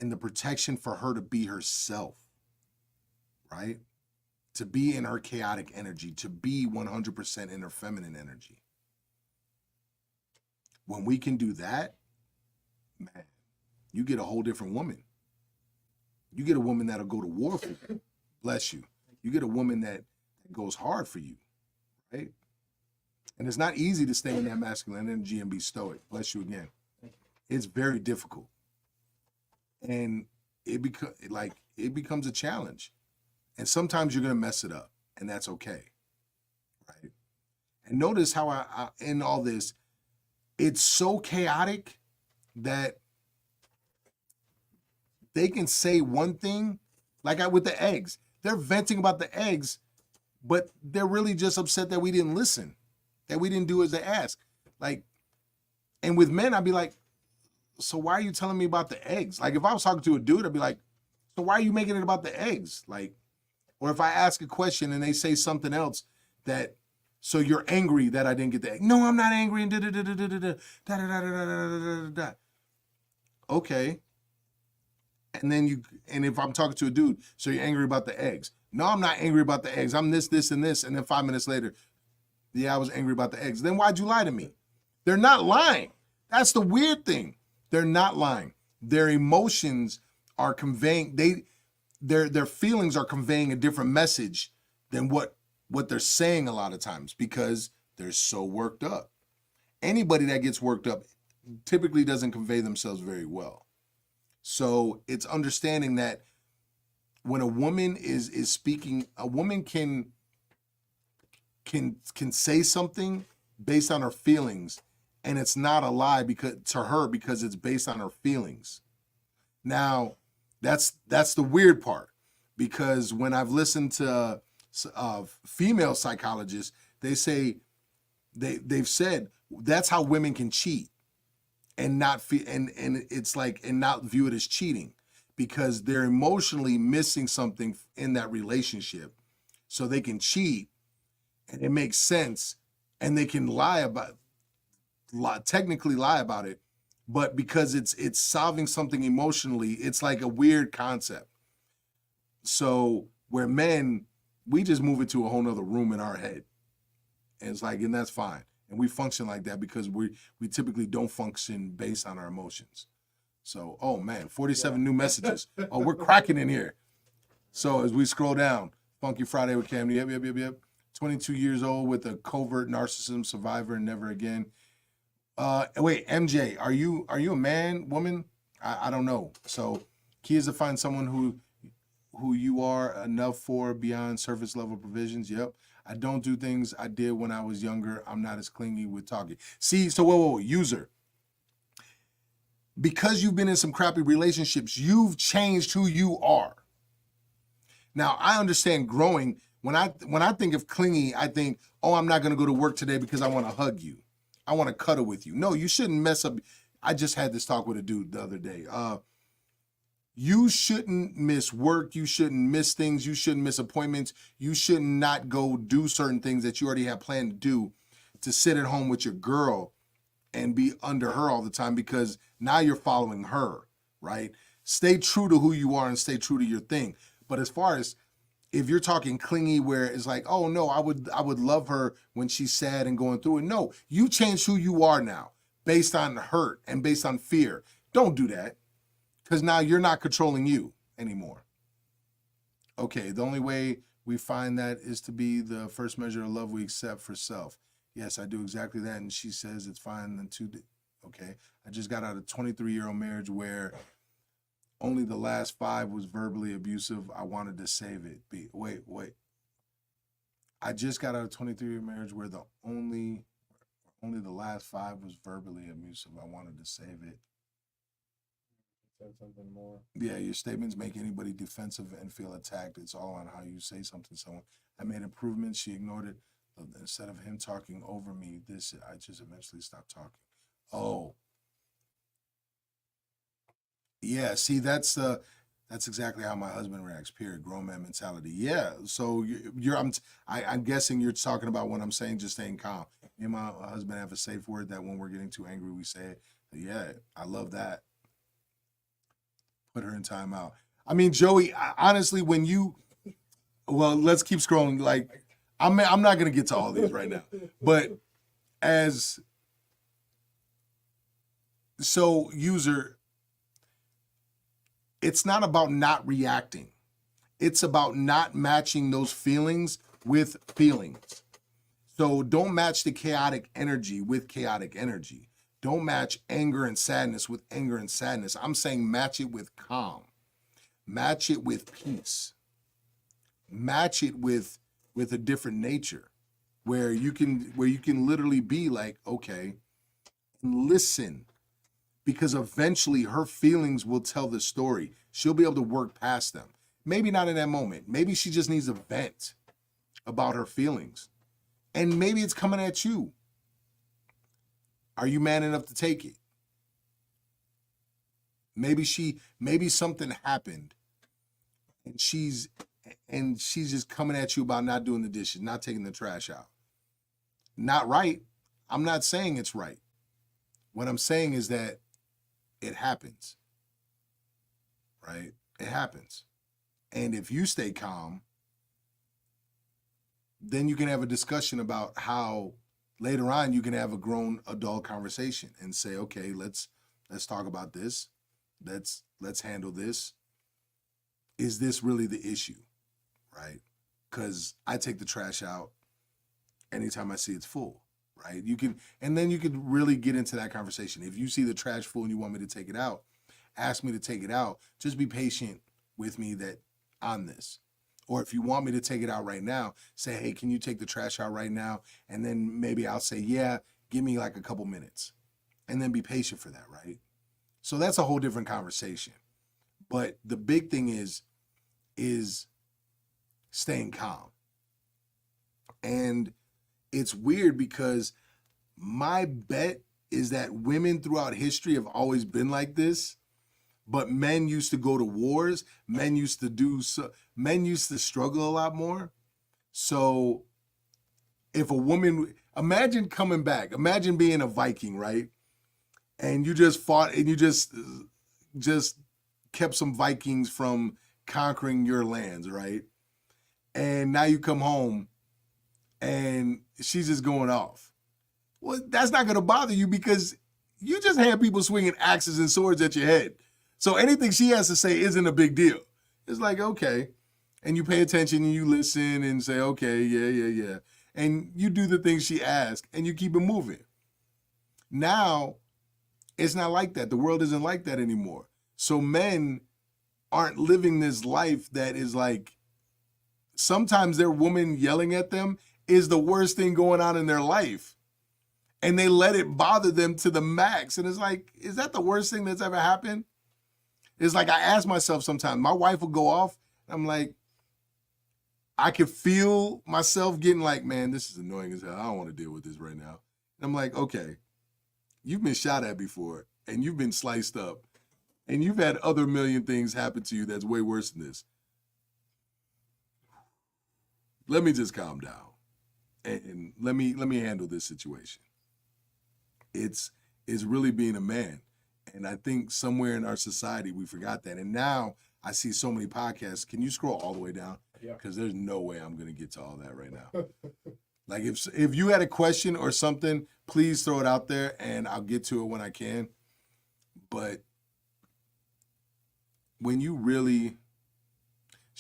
And the protection for her to be herself, right? To be in her chaotic energy, to be 100% in her feminine energy. When we can do that, man, you get a whole different woman. You get a woman that'll go to war for you. Bless you. You get a woman that goes hard for you, right? And it's not easy to stay in that masculine energy and be stoic. Bless you again. It's very difficult. And it becomes a challenge. And sometimes you're going to mess it up, and that's okay, right? And notice how I in all this, it's so chaotic that they can say one thing, like with the eggs. They're venting about the eggs, but they're really just upset that we didn't listen, that we didn't do as they asked. Like, and with men, I'd be like, so why are you telling me about the eggs? Like, if I was talking to a dude, I'd be like, so why are you making it about the eggs? Like, or if I ask a question and they say something else that, so you're angry that I didn't get the egg. No, I'm not angry. And da. Okay. And then and if I'm talking to a dude, so you're angry about the eggs. No, I'm not angry about the eggs. I'm this, and this. And then 5 minutes later, yeah, I was angry about the eggs. Then why'd you lie to me? They're not lying. That's the weird thing. They're not lying. Their emotions are conveying, their feelings are conveying a different message than what they're saying a lot of times because they're so worked up. Anybody that gets worked up typically doesn't convey themselves very well. So it's understanding that when a woman is speaking, a woman can say something based on her feelings, and it's not a lie because it's based on her feelings. Now, that's the weird part, because when I've listened to female psychologists, they say they've said that's how women can cheat and not not view it as cheating, because they're emotionally missing something in that relationship, so they can cheat, and it makes sense, and they can technically lie about it, but because it's solving something emotionally, it's like a weird concept. So where men, we just move it to a whole nother room in our head, and it's like, and that's fine. And we function like that because we typically don't function based on our emotions. So, oh man, 47 new messages. Oh, we're cracking in here. So as we scroll down, Funky Friday with Cam. Yep. 22 years old with a covert narcissism survivor and never again. Wait, MJ, are you a man, woman? I don't know. So key is to find someone who you are enough for beyond surface level provisions. Yep. I don't do things I did when I was younger. I'm not as clingy with talking. See, so whoa, user. Because you've been in some crappy relationships, you've changed who you are. Now, I understand growing. When I think of clingy, I think, oh, I'm not going to go to work today because I want to hug you. I want to cuddle with you. No, you shouldn't mess up. I just had this talk with a dude the other day. You shouldn't miss work. You shouldn't miss things. You shouldn't miss appointments. You should not go do certain things that you already have planned to do, to sit at home with your girl and be under her all the time, because now you're following her, right? Stay true to who you are and stay true to your thing. But as far as if you're talking clingy, where it's like, oh no, I would love her when she's sad and going through it. No, you change who you are now based on hurt and based on fear. Don't do that, because now you're not controlling you anymore. Okay, the only way we find that is to be the first measure of love we accept for self. Yes, I do exactly that. And she says it's fine in 2 days. Okay. I just got out of a 23-year-old marriage where only the last 5 was verbally abusive. I wanted to save it. Wait. I just got out of a 23-year marriage where the only the last 5 was verbally abusive. I wanted to save it. Said something more. Yeah, your statements make anybody defensive and feel attacked. It's all on how you say something to someone. I made improvements. She ignored it. Instead of him talking over me, I just eventually stopped talking. Oh, yeah. See, that's exactly how my husband reacts. Period. Grown man mentality. Yeah. So I'm guessing you're talking about when I'm saying just staying calm. Me and my husband have a safe word that when we're getting too angry, we say it. Yeah, I love that. Put her in timeout. I mean, Joey, honestly, well, let's keep scrolling. Like, I'm not gonna get to all these right now, but user, it's not about not reacting. It's about not matching those feelings with feelings. So don't match the chaotic energy with chaotic energy. Don't match anger and sadness with anger and sadness. I'm saying match it with calm. Match it with peace. Match it with a different nature where you can literally be like, okay, listen, because eventually her feelings will tell the story. She'll be able to work past them. Maybe not in that moment. Maybe she just needs a vent about her feelings. And maybe it's coming at you. Are you man enough to take it? Maybe something happened and she's just coming at you about not doing the dishes, not taking the trash out. Not right. I'm not saying it's right. What I'm saying is that it happens. Right? It happens. And if you stay calm, then you can have a discussion about how later on you can have a grown adult conversation and say, okay, let's talk about this. Let's handle this. Is this really the issue? Right? Because I take the trash out anytime I see it's full. Right? And then you could really get into that conversation. If you see the trash full and you want me to take it out, ask me to take it out. Just be patient with me on this. Or if you want me to take it out right now, say, hey, can you take the trash out right now? And then maybe I'll say, yeah, give me like a couple minutes. And then be patient for that, right? So that's a whole different conversation. But the big thing is staying calm. And it's weird because my bet is that women throughout history have always been like this. But men used to go to wars. Men used to struggle a lot more. So if a woman, imagine coming back, imagine being a Viking, right? And you just fought and you just kept some Vikings from conquering your lands, right? And now you come home and she's just going off. Well, that's not going to bother you because you just had people swinging axes and swords at your head. So anything she has to say isn't a big deal. It's like, okay. And you pay attention and you listen and say, okay, yeah. And you do the things she asks and you keep it moving. Now, it's not like that. The world isn't like that anymore. So men aren't living this life that is like, sometimes their woman yelling at them is the worst thing going on in their life. And they let it bother them to the max. And it's like, is that the worst thing that's ever happened? It's like I ask myself sometimes, my wife will go off. I'm like, I can feel myself getting like, man, this is annoying as hell. I don't want to deal with this right now. And I'm like, okay, you've been shot at before and you've been sliced up and you've had other million things happen to you that's way worse than this. Let me just calm down and let me handle this situation. It's really being a man. And I think somewhere in our society, we forgot that. And now I see so many podcasts. Can you scroll all the way down? Yeah. Because there's no way I'm going to get to all that right now. Like if you had a question or something, please throw it out there and I'll get to it when I can. But when you really,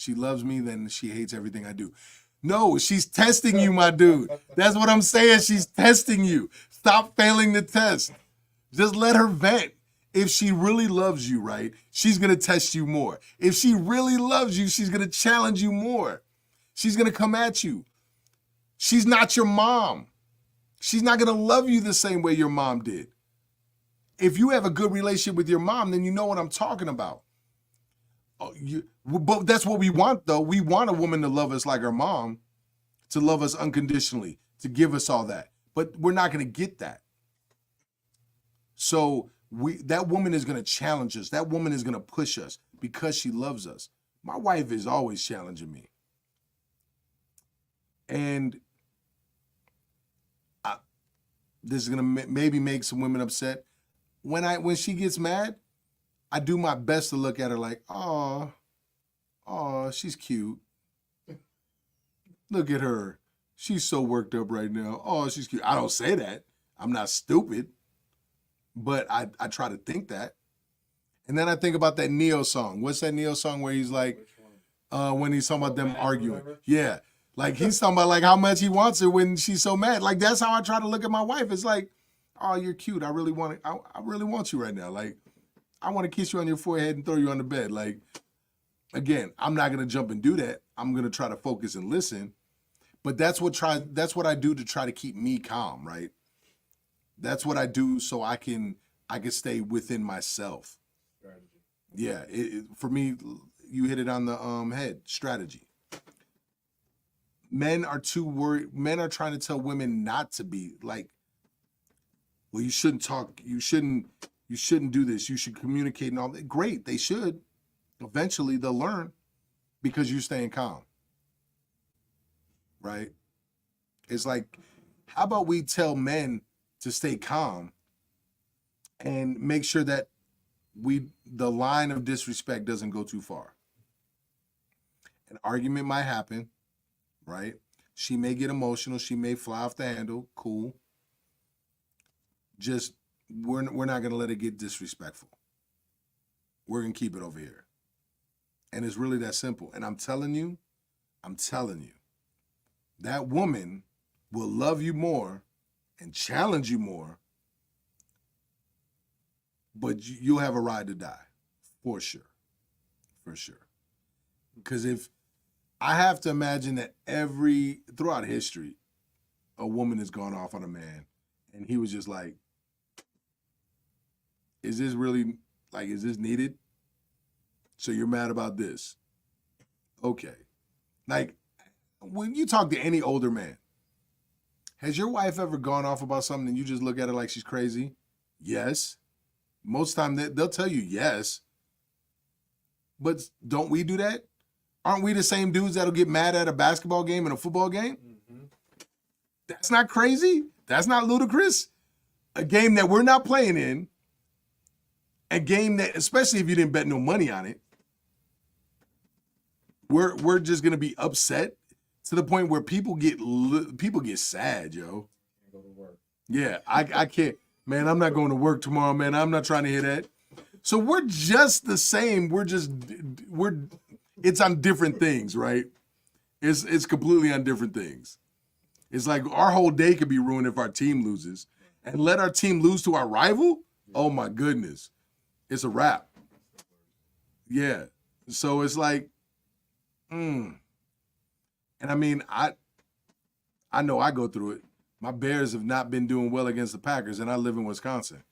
she loves me, then she hates everything I do. No, she's testing you, my dude. That's what I'm saying. She's testing you. Stop failing the test. Just let her vent. If she really loves you, right, she's going to test you more. If she really loves you, she's going to challenge you more. She's going to come at you. She's not your mom. She's not going to love you the same way your mom did. If you have a good relationship with your mom, then you know what I'm talking about. But that's what we want, though. We want a woman to love us like our mom, to love us unconditionally, to give us all that. But we're not going to get that. So that woman is going to challenge us. That woman is going to push us because she loves us. My wife is always challenging me. And this is going to maybe make some women upset. When she gets mad, I do my best to look at her like, oh, she's cute. Look at her. She's so worked up right now. Oh, she's cute. I don't say that. I'm not stupid. But I try to think that. And then I think about that Neo song. What's that Neo song where he's like, when he's talking about them arguing? Yeah. Like he's talking about like how much he wants her when she's so mad. Like that's how I try to look at my wife. It's like, oh, you're cute. I really want you right now. Like, I want to kiss you on your forehead and throw you on the bed. Like, again, I'm not gonna jump and do that. I'm gonna try to focus and listen. But that's what I do to try to keep me calm, right? That's what I do so I can stay within myself. Strategy. Yeah, for me, you hit it on the head. Strategy. Men are too worried. Men are trying to tell women not to be like, well, you shouldn't talk. You shouldn't do this. You should communicate and all that. Great, they should. Eventually, they'll learn because you're staying calm. Right? It's like, how about we tell men to stay calm and make sure that the line of disrespect doesn't go too far. An argument might happen, right? She may get emotional. She may fly off the handle. Cool. Just, we're not going to let it get disrespectful. We're going to keep it over here. And it's really that simple. And I'm telling you, that woman will love you more and challenge you more, but you'll have a ride to die, for sure. Because if I have to imagine that throughout history, a woman has gone off on a man and he was just like, is this needed? So you're mad about this? Okay. Like, when you talk to any older man, has your wife ever gone off about something and you just look at her like she's crazy? Yes. Most time they'll tell you yes. But don't we do that? Aren't we the same dudes that'll get mad at a basketball game and a football game? Mm-hmm. That's not crazy. That's not ludicrous. A game that we're not playing in, a game that, especially if you didn't bet no money on it, we're just gonna be upset to the point where people get sad, yo. Go to work. Yeah, I can't. Man, I'm not going to work tomorrow, man. I'm not trying to hear that. So we're just the same. It's on different things, right? It's completely on different things. It's like our whole day could be ruined if our team loses. And let our team lose to our rival? Oh my goodness. It's a wrap. Yeah. So it's like, And I mean, I know I go through it. My Bears have not been doing well against the Packers, and I live in Wisconsin.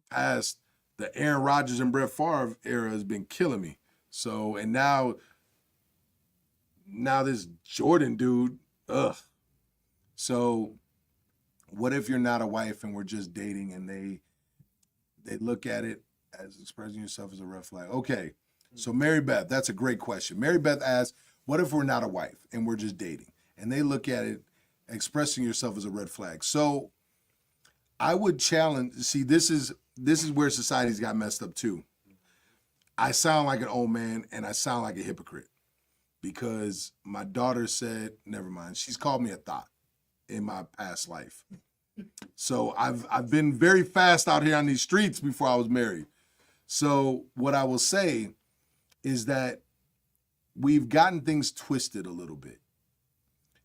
The Aaron Rodgers and Brett Favre era has been killing me. So, and now this Jordan dude, ugh. So, what if you're not a wife and we're just dating and they look at it as expressing yourself as a red flag? Okay, so Mary Beth, that's a great question. Mary Beth asks, what if we're not a wife and we're just dating? And they look at it, expressing yourself as a red flag. So I would challenge, see, this is where society's got messed up too. I sound like an old man and I sound like a hypocrite because my daughter said, never mind, she's called me a thought in my past life. So I've been very fast out here on these streets before I was married. So what I will say is that we've gotten things twisted a little bit.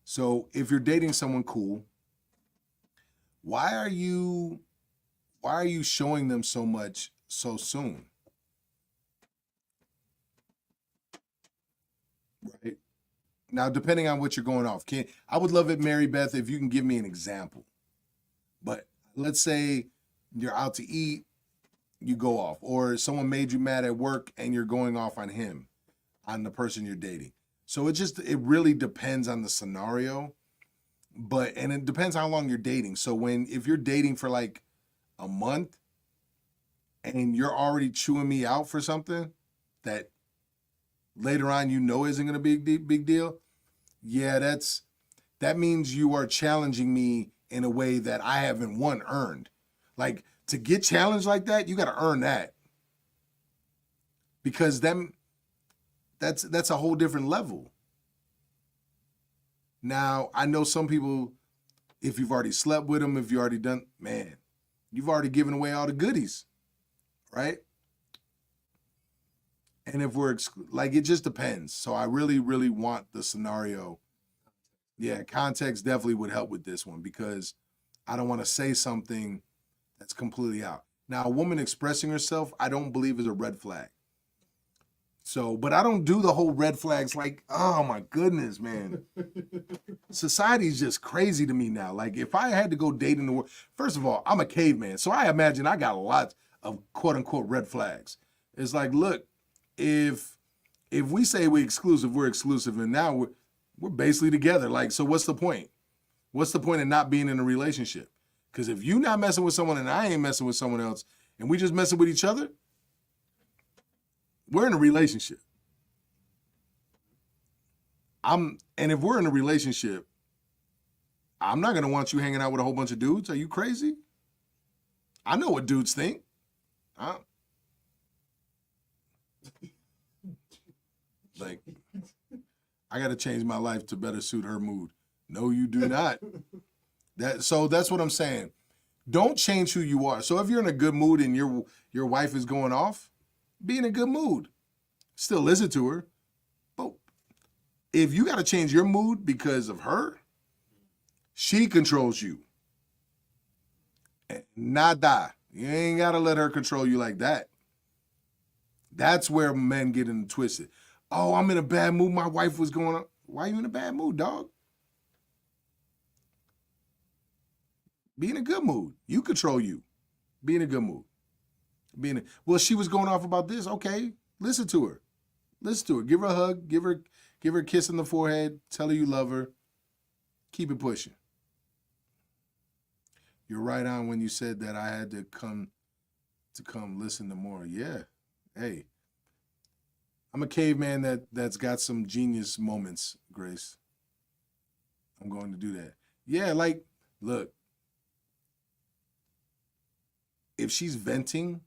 So if you're dating someone cool, why are you showing them so much so soon? Right? Now, depending on what you're going off, I would love it, Mary Beth, if you can give me an example. But let's say you're out to eat, you go off, or someone made you mad at work and you're going off on him, on the person you're dating. So it really depends on the scenario, and it depends how long you're dating. So if you're dating for like a month and you're already chewing me out for something that later on isn't going to be a big deal, yeah, that means you are challenging me in a way that I haven't earned. Like, to get challenged like that, you got to earn that, because that's a whole different level. Now, I know some people, if you've already slept with them, if you already done, man, you've already given away all the goodies, right? And if we're it just depends. So I really, really want the scenario. Yeah, context definitely would help with this one, because I don't want to say something that's completely out. Now, a woman expressing herself, I don't believe is a red flag. So, but I don't do the whole red flags like, oh my goodness, man. Society's just crazy to me now. Like, if I had to go date in the world, first of all, I'm a caveman. So I imagine I got a lot of quote unquote red flags. It's like, look, if we say we're exclusive, and now we're basically together. Like, so what's the point? What's the point of not being in a relationship? Because if you not messing with someone and I ain't messing with someone else, and we just messing with each other, we're in a relationship. And if we're in a relationship, I'm not gonna want you hanging out with a whole bunch of dudes. Are you crazy? I know what dudes think. Like, I got to change my life to better suit her mood. No, you do not. So that's what I'm saying. Don't change who you are. So if you're in a good mood and your wife is going off, be in a good mood. Still listen to her. But if you got to change your mood because of her, she controls you. Nada. You ain't got to let her control you like that. That's where men get in twisted. Oh, I'm in a bad mood. My wife was going on. Why are you in a bad mood, dog? Be in a good mood. You control you. Be in a good mood. Well, she was going off about this. Okay, listen to her. Listen to her. Give her a hug. Give her a kiss on the forehead. Tell her you love her. Keep it pushing. You're right on when you said that I had to come listen to more. Yeah. Hey. I'm a caveman that's got some genius moments, Grace. I'm going to do that. Yeah, like, look, if she's venting,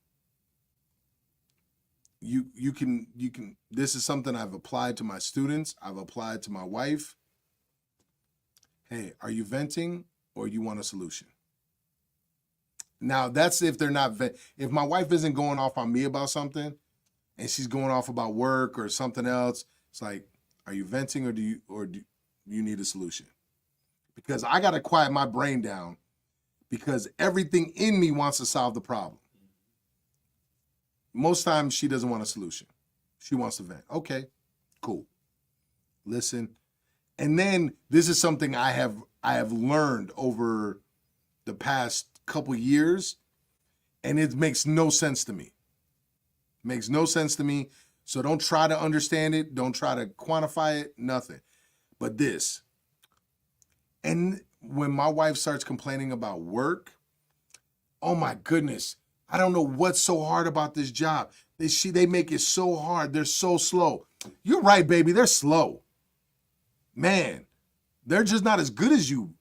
you can, this is something I've applied to my students. I've applied to my wife. Hey, are you venting or you want a solution? Now, that's if they're not, if my wife isn't going off on me about something and she's going off about work or something else, it's like, are you venting or do you need a solution? Because I got to quiet my brain down because everything in me wants to solve the problem. Most times she doesn't want a solution. She wants to vent. Okay, cool. Listen. And then this is something I have learned over the past couple years, and it makes no sense to me. Makes no sense to me. So don't try to understand it. Don't try to quantify it. Nothing. But this. And when my wife starts complaining about work, oh my goodness, I don't know what's so hard about this job. They make it so hard. They're so slow. You're right, baby. They're slow. Man, they're just not as good as you.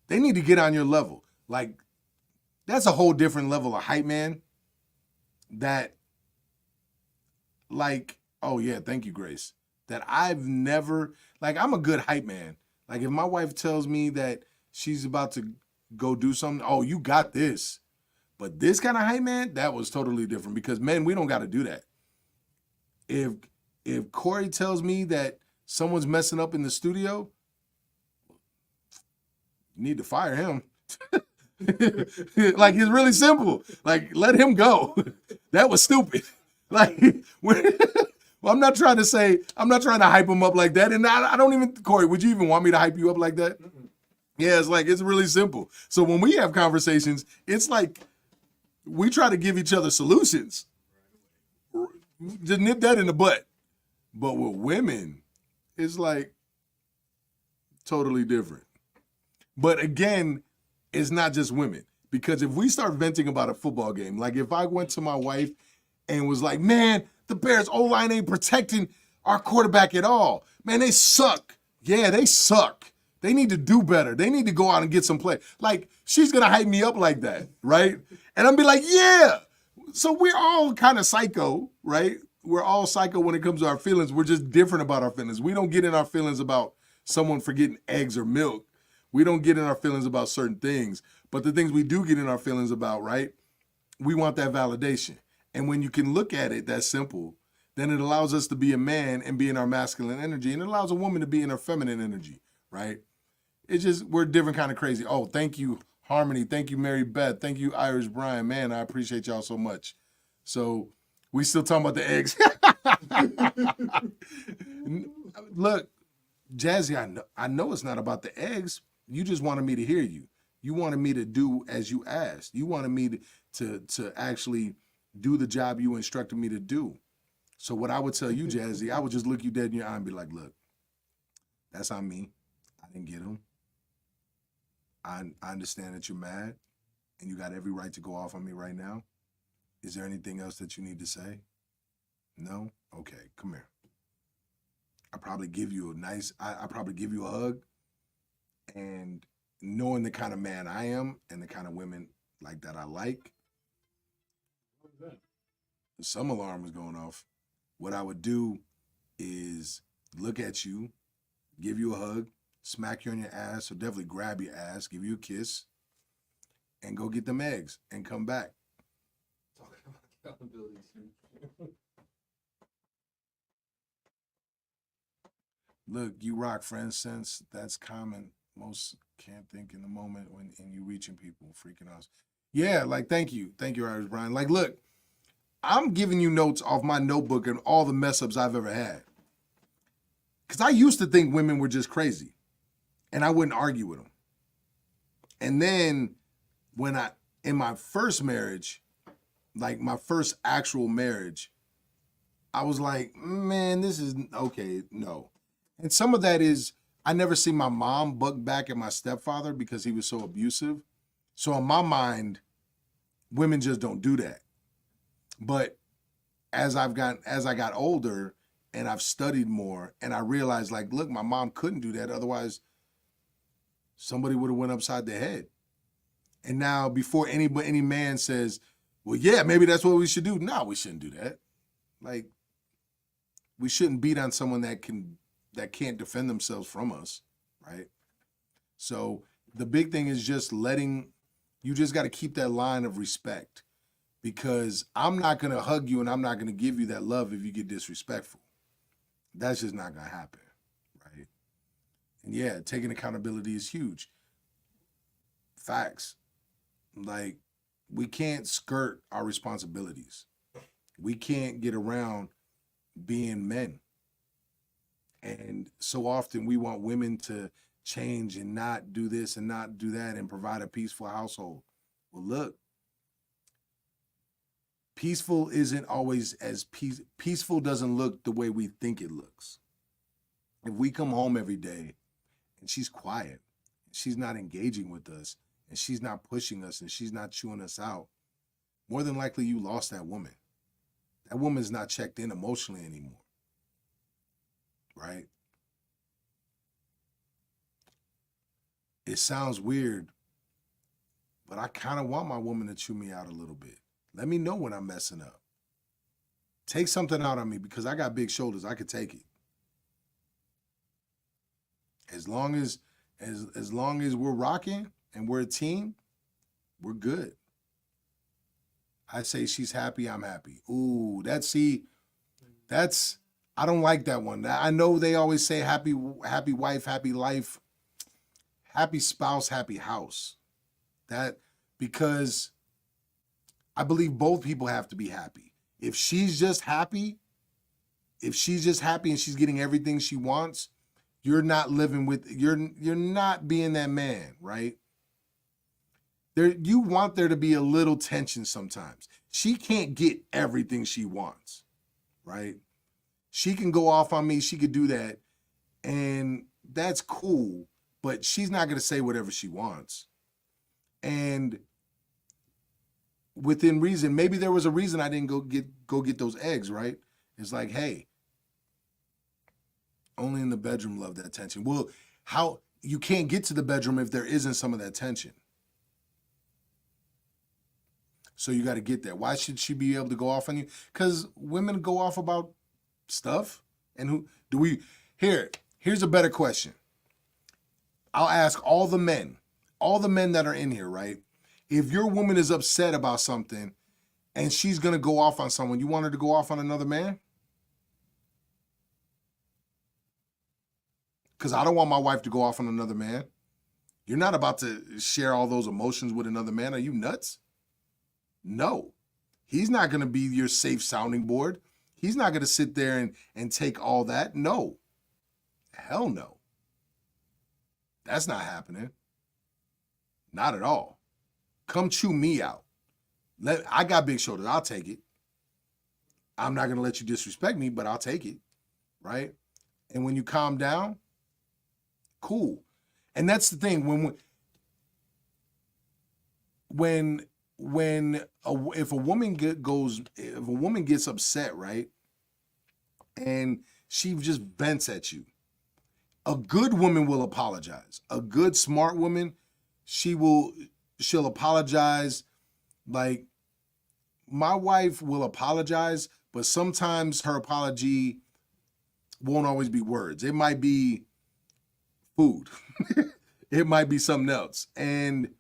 They need to get on your level. Like, that's a whole different level of hype, man. That, like, oh yeah, thank you, Grace. That I've never, like, I'm a good hype man. Like, if my wife tells me that she's about to go do something, oh, you got this. But this kind of hype man, that was totally different because men, we don't got to do that. If Corey tells me that someone's messing up in the studio, you need to fire him. Like, it's really simple. Like, let him go. That was stupid. Like, well, I'm not trying to hype him up like that. And I don't even, Corey, would you even want me to hype you up like that? Yeah, it's really simple. So when we have conversations, it's like we try to give each other solutions. Just nip that in the butt. But with women, it's like totally different. But again, it's not just women. Because if we start venting about a football game, like if I went to my wife and was like, man, the Bears O-line ain't protecting our quarterback at all. Man, they suck. Yeah, they suck. They need to do better. They need to go out and get some play. Like, she's going to hype me up like that, right? And I'm be like, yeah. So we're all kind of psycho, right? We're all psycho when it comes to our feelings. We're just different about our feelings. We don't get in our feelings about someone forgetting eggs or milk. We don't get in our feelings about certain things. But the things we do get in our feelings about, right? We want that validation. And when you can look at it that simple, then it allows us to be a man and be in our masculine energy. And it allows a woman to be in her feminine energy, right? It's just, we're different kind of crazy. Oh, thank you, Harmony. Thank you, Mary Beth. Thank you, Irish Brian. Man, I appreciate y'all so much. So we still talking about the eggs. Look, Jazzy, I know it's not about the eggs. You just wanted me to hear you. You wanted me to do as you asked. You wanted me to actually do the job you instructed me to do. So what I would tell you, Jazzy, I would just look you dead in your eye and be like, look, that's on me. I didn't get him. I understand that you're mad and you got every right to go off on me right now. Is there anything else that you need to say? No? Okay, come here. I probably give you I probably give you a hug. And knowing the kind of man I am and the kind of women like that I like, some alarm is going off. What I would do is look at you, give you a hug, smack you on your ass, or definitely grab your ass, give you a kiss, and go get them eggs and come back. Talking about accountability. Look, you rock, friends, since that's common. Most can't think in the moment when you reaching people, freaking out. Yeah, like, thank you, Irish Brian. Like, look, I'm giving you notes off my notebook and all the mess ups I've ever had. Because I used to think women were just crazy, and I wouldn't argue with them. And then when in my first marriage, like my first actual marriage, I was like, man, this is okay, no. And some of that is, I never seen my mom buck back at my stepfather because he was so abusive. So in my mind, women just don't do that. But as I got older and I've studied more and I realized, like, look, my mom couldn't do that. Otherwise, somebody would have went upside their head. And now before any man says, well, yeah, maybe that's what we should do. No, we shouldn't do that. Like, we shouldn't beat on someone that can't defend themselves from us, right? So the big thing is just you just got to keep that line of respect, because I'm not going to hug you and I'm not going to give you that love if you get disrespectful. That's just not going to happen, right? And yeah, taking accountability is huge. Facts. Like, we can't skirt our responsibilities. We can't get around being men. And so often we want women to change and not do this and not do that and provide a peaceful household. Well, look, peaceful isn't always as peaceful doesn't look the way we think it looks. If we come home every day and she's quiet, she's not engaging with us, and she's not pushing us, and she's not chewing us out, more than likely you lost that woman. That woman's not checked in emotionally anymore. Right? It sounds weird, but I kind of want my woman to chew me out a little bit. Let me know when I'm messing up. Take something out on me, because I got big shoulders. I could take it. As long as we're rocking and we're a team, we're good. I say she's happy, I'm happy. Ooh, I don't like that one. I know they always say happy wife, happy life, happy spouse, happy house. That because I believe both people have to be happy. If she's just happy, and she's getting everything she wants, you're not living with you're not being that man, right? You want there to be a little tension sometimes. She can't get everything she wants, right? She can go off on me, she could do that, and that's cool, but she's not going to say whatever she wants. And within reason, maybe there was a reason I didn't go get those eggs, right? It's like, hey, only in the bedroom love that tension. Well, how you can't get to the bedroom if there isn't some of that tension. So you got to get that. Why should she be able to go off on you? Because women go off about stuff. And who do we here's a better question. I'll ask all the men that are in here, right? If your woman is upset about something and she's gonna go off on someone, you want her to go off on another man? Because I don't want my wife to go off on another man. You're not about to share all those emotions with another man. Are you nuts? No. He's not going to be your safe sounding board. He's not going to sit there and take all that. No. Hell no. That's not happening. Not at all. Come chew me out. I got big shoulders. I'll take it. I'm not going to let you disrespect me, but I'll take it. Right? And when you calm down, cool. And that's the thing. If a woman gets upset, right, and she just vents at you, a good woman will apologize. A good smart woman, she'll apologize. Like my wife will apologize, but sometimes her apology won't always be words. It might be food. It might be something else. And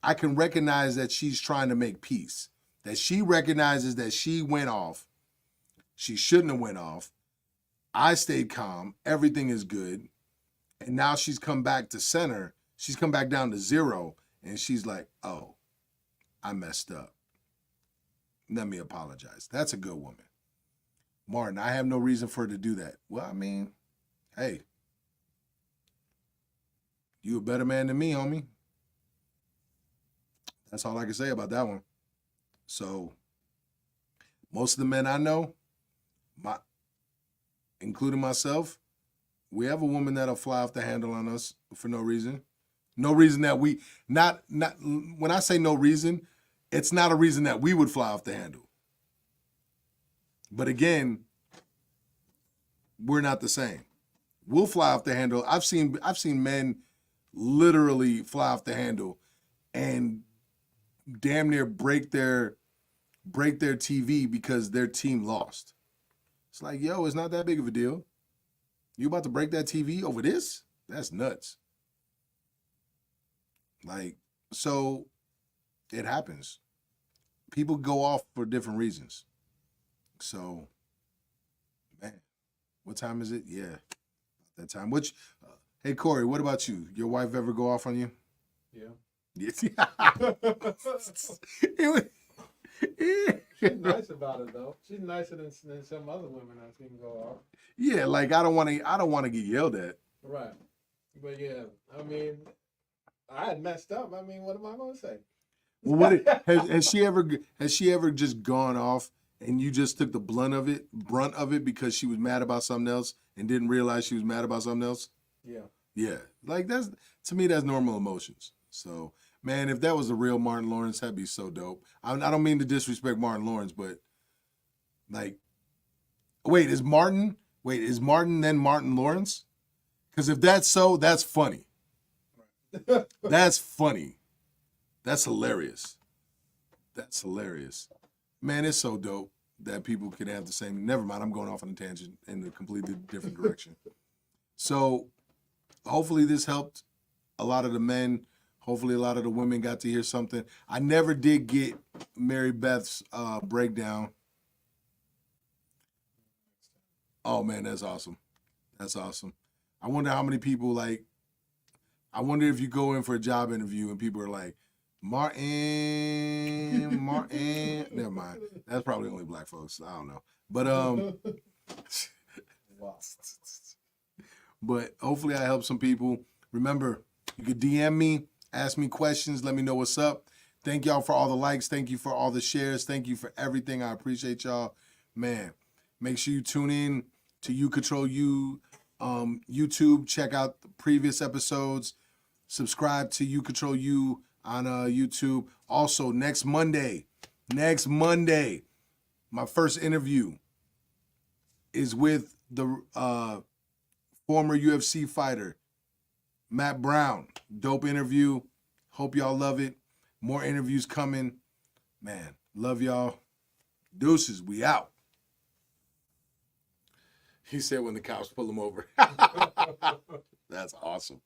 I can recognize that she's trying to make peace, that she recognizes that she went off. She shouldn't have went off. I stayed calm. Everything is good. And now she's come back to center. She's come back down to zero. And she's like, oh, I messed up. Let me apologize. That's a good woman. Martin, I have no reason for her to do that. Well, I mean, hey, you a better man than me, homie. That's all I can say about that one. So, most of the men I know, including myself, we have a woman that'll fly off the handle on us for no reason. No reason that when I say no reason, it's not a reason that we would fly off the handle. But again, we're not the same. We'll fly off the handle. I've seen men literally fly off the handle and damn near break their TV because their team lost. It's like, yo, it's not that big of a deal. You about to break that TV over this? That's nuts. Like, so it happens. People go off for different reasons. So, man, what time is it? Yeah, that time. Hey, Corey, what about you? Your wife ever go off on you? Yeah. Yes. She's nice about it though. She's nicer than some other women I've seen go off. Yeah, like I don't want to get yelled at. Right. But yeah, I mean, I had messed up. I mean, what am I gonna say? Well, has she ever just gone off and you just took the brunt of it because she was mad about something else and didn't realize she was mad about something else? Yeah. Yeah. Like to me that's normal emotions. So, man, if that was the real Martin Lawrence, that'd be so dope. I don't mean to disrespect Martin Lawrence, but like, is Martin then Martin Lawrence? Because if that's so, that's funny. That's funny. That's hilarious. That's hilarious. Man, it's so dope that people can have the same. Never mind, I'm going off on a tangent in a completely different direction. So hopefully this helped a lot of the men. Hopefully a lot of the women got to hear something. I never did get Mary Beth's breakdown Oh man, that's awesome. That's awesome. I wonder how many people like. I wonder if you go in for a job interview and people are like, Martin. Never mind. That's probably only black folks. I don't know. But Wow. but hopefully I help some people. Remember, you could DM me, ask me questions, let me know what's up. Thank y'all for all the likes. Thank you for all the shares. Thank you for everything. I appreciate y'all. Man, make sure you tune in to You Control You YouTube. Check out the previous episodes. Subscribe to You Control You on YouTube. Also, next Monday, my first interview is with the former UFC fighter, Matt Brown. Dope interview. Hope y'all love it. More interviews coming. Man, love y'all. Deuces, we out. He said when the cops pull him over. That's awesome.